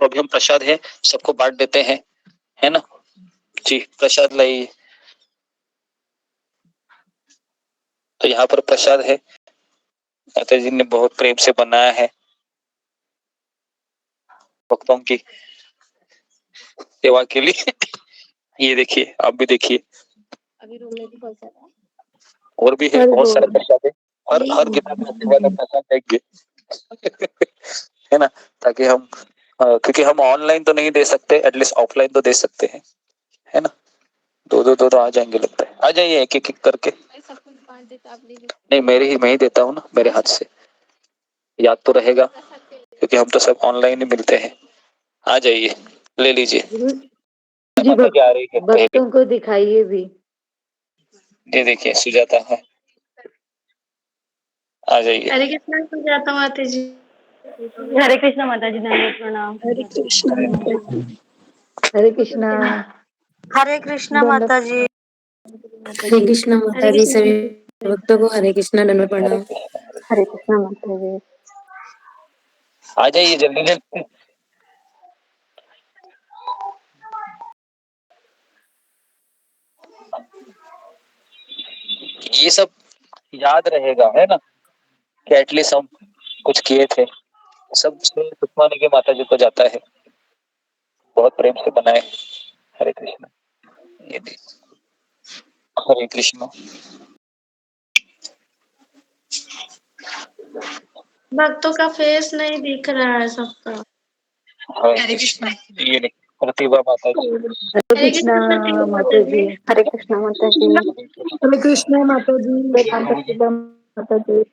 अभी हम प्रसाद है सबको बांट देते हैं, है ना जी। प्रसाद लाइए। तो यहाँ पर प्रसाद है, माता जी ने बहुत प्रेम से बनाया है भक्तों की सेवा के लिए। ये देखिए, आप भी देखिए, अभी रूम में भी बहुत सारा है। और भी है, बहुत सारा प्रसाद है। हर किताब में वाला प्रसाद देंगे। है ना, ताकि हम क्योंकि हम ऑनलाइन तो नहीं दे सकते, एटलीस्ट ऑफलाइन तो दे सकते हैं, है ना। दो आ जाएंगे लगता है। आ जाइए एक एक करके। नहीं, मैं ही देता हूँ ना, मेरे हाथ से याद तो रहेगा, क्योंकि हम तो सब ऑनलाइन ही मिलते हैं। आ जाइए, ले लीजिए। जी, आ रही है पहले। भक्तों को दिखाइए भी। ये देखिए, सुजाता है, आ जाइए। हरे कृष्णा सुजाता माता जी। हरे कृष्णा माता जी, दंडवत प्रणाम। हरे कृष्णा माता जी। हरे कृष्णा। हरे कृष्णा माता जी। हरे कृष्णा माता जी, सभी भक्तों को हरे कृष्णा, दंडवत प्रणाम। हरे कृष्णा माता जी। आ जाइए जल्दी जल्दी। ये सब याद रहेगा, है ना, कि एटलीस्ट हम कुछ किए थे। सब सुषमा के माता जी को जाता है, बहुत प्रेम से बनाए। हरे कृष्णा। ये देखिए, हरे कृष्णा। भक्तों का फेस नहीं दिख रहा है सबका। हरे कृष्णा। ये देखिए, प्रतिभा माता जी। हरे कृष्णा माता जी। हरे कृष्णा माता जी। हरे कृष्णा माता जी। माता जी।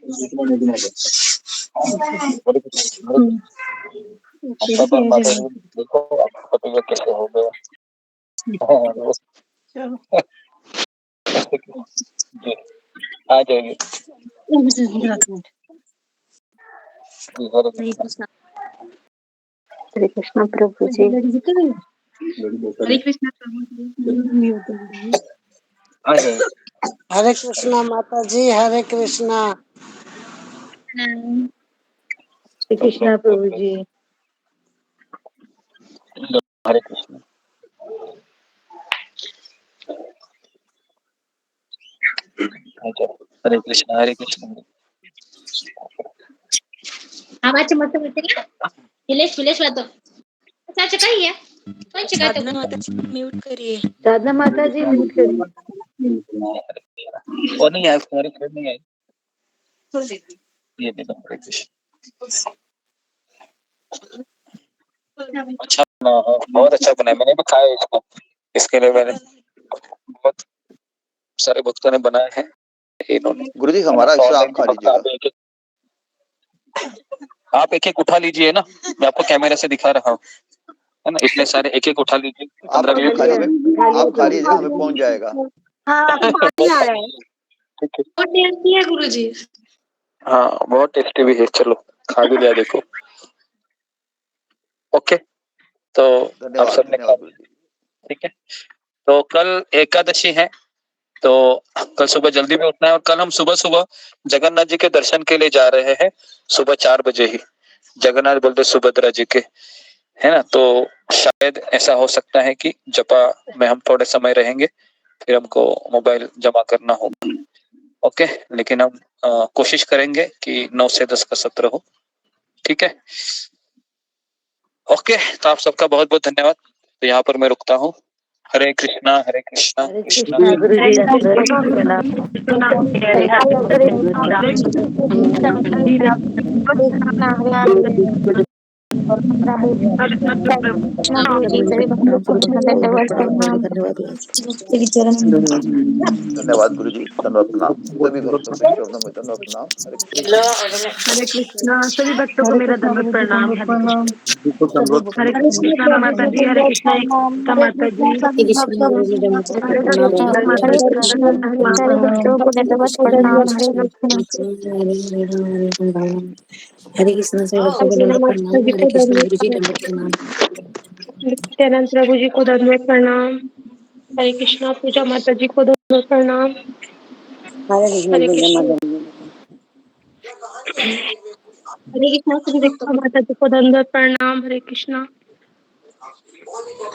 प्रतिभा माता जी, देखो आपका प्रतिभा कैसे हो गया। जी, आ जाइए। हरे कृष्णा। हरे कृष्णा प्रभु जी। हरे कृष्णा प्रभु जी। आ जाइए। हरे कृष्णा माता जी, हरे कृष्णा। हरे कृष्णा प्रभु जी। हरे कृष्णा। हरे कृष्णा, हरे कृष्णा। आवाज मत बोलते फिलेश बात अच्छा कही है कौन सी साधना माता जी म्यूट करिए। साधना माता जी म्यूट करिए। वो नहीं आया, तुम्हारी फ्रेंड नहीं आई। ये देखो, हरे कृष्ण। अच्छा बना, हाँ, बहुत अच्छा बनाया। मैंने भी खाया इसको, इसके लिए मैंने बहुत सारे भक्तों ने बनाए हैं। इन्होंने गुरुजी हमारा हिस्सा आप खा लीजिएगा। आप एक एक उठा लीजिए ना, मैं आपको कैमरे से दिखा रहा हूँ, है ना। इतने सारे एक एक उठा लीजिए। आप 15 खा मिनट लीजिएगा, आप खा लीजिएगा, हमें पहुंच जाएगा। हाँ पानी आ रहा है। ठीक है। बहुत टेस्टी है गुरुजी। हाँ, बहुत टेस्टी भी है। चलो, खा भी लिया देखो। ओके, तो आप धन्यवाद, सबने खा धन्यवाद लिया, गुरुजी। ठीक है। तो कल एकादशी है, तो कल सुबह जल्दी भी उठना है। और कल हम सुबह सुबह जगन्नाथ जी के दर्शन के लिए जा रहे हैं, सुबह 4 बजे ही। जगन्नाथ बोलते सुभद्रा जी के, है ना। तो शायद ऐसा हो सकता है कि जपा में हम थोड़े समय रहेंगे, फिर हमको मोबाइल जमा करना होगा। ओके, लेकिन हम कोशिश करेंगे कि 9 से 10 का सत्र हो, ठीक है। ओके, तो आप सबका बहुत बहुत धन्यवाद। तो यहाँ पर मैं रुकता हूँ। हरे कृष्णा, हरे कृष्णा, हरे कृष्णा कृष्णा गुरुजी, दंडवत प्रणाम। हरे कृष्णा। कृष्ण गुरु जी सभी भक्तों को दंडवत प्रणाम। धन्यवाद गुरु जी, धन्यवाद प्रणाम। सभी भक्तों के चरणों में धन्यवाद प्रणाम। हरे कृष्ण। हरे कृष्णा, सभी भक्तों को हरे मेरा कृष्ण दंडवत गुरु जी प्रणाम। दंडवत हरे प्रणाम। कृष्ण, हरे हरे कृष्ण, कृष्ण कृष्णा प्रभु माता जी जी, हरे दंडवत कृष्ण, प्रणाम। एकता हरे माता कृष्ण जी, सभी कृष्ण भक्तों गुरु जी दंडवत हरे प्रणाम। कृष्ण, हरे जय माता हरे कृष्ण जी, कृष्ण हरे सभी कृष्ण। भक्तों को दंडवत प्रणाम। हरे कृष्ण हरे कृष्ण सभी भक्तों को दंडवत प्रणाम। सभी हरे को कृष्ण दंडवत गुरु जी प्रणाम। दंडवत प्रणाम। नित्यानंद प्रभु जी को दंडवत प्रणाम। हरे कृष्णा पूजा माता जी को दंडवत प्रणाम। हरे कृष्ण हरे पूजा कृष्ण, माता हरे कृष्णा संदीक्षा माता जी को दंडवत प्रणाम। हरे कृष्णा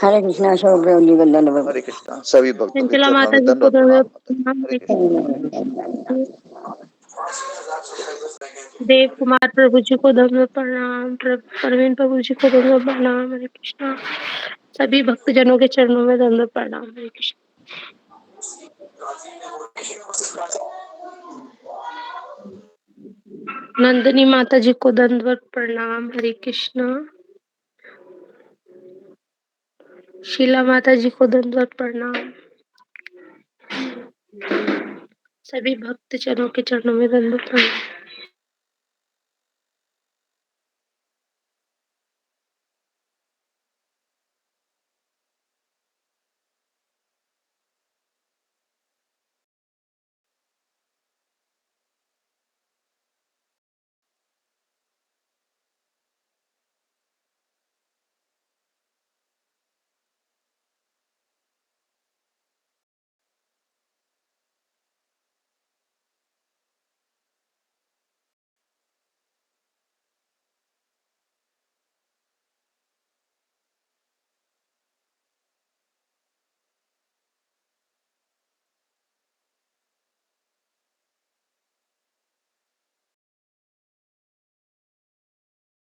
हरे कृष्ण अशोक देव जी को दंडवत हरे कृष्ण, सभी भक्तों के चंचला चरणों माता में जी को धन्यवाद प्रणाम। दंडवत माता जी, प्रणाम। हरे हरे कृष्ण। कृष्ण देव कुमार प्रभु जी को दंडवत प्रणाम। प्रवीण प्रभु जी को दंडवत प्रणाम। हरे कृष्णा सभी भक्तजनों के चरणों में दंडवत प्रणाम। हरे कृष्ण नंदिनी माता जी को दंडवत प्रणाम। हरे कृष्णा शीला माता जी को दंडवत प्रणाम। सभी भक्तजनों के चरणों में दंडवत प्रणाम।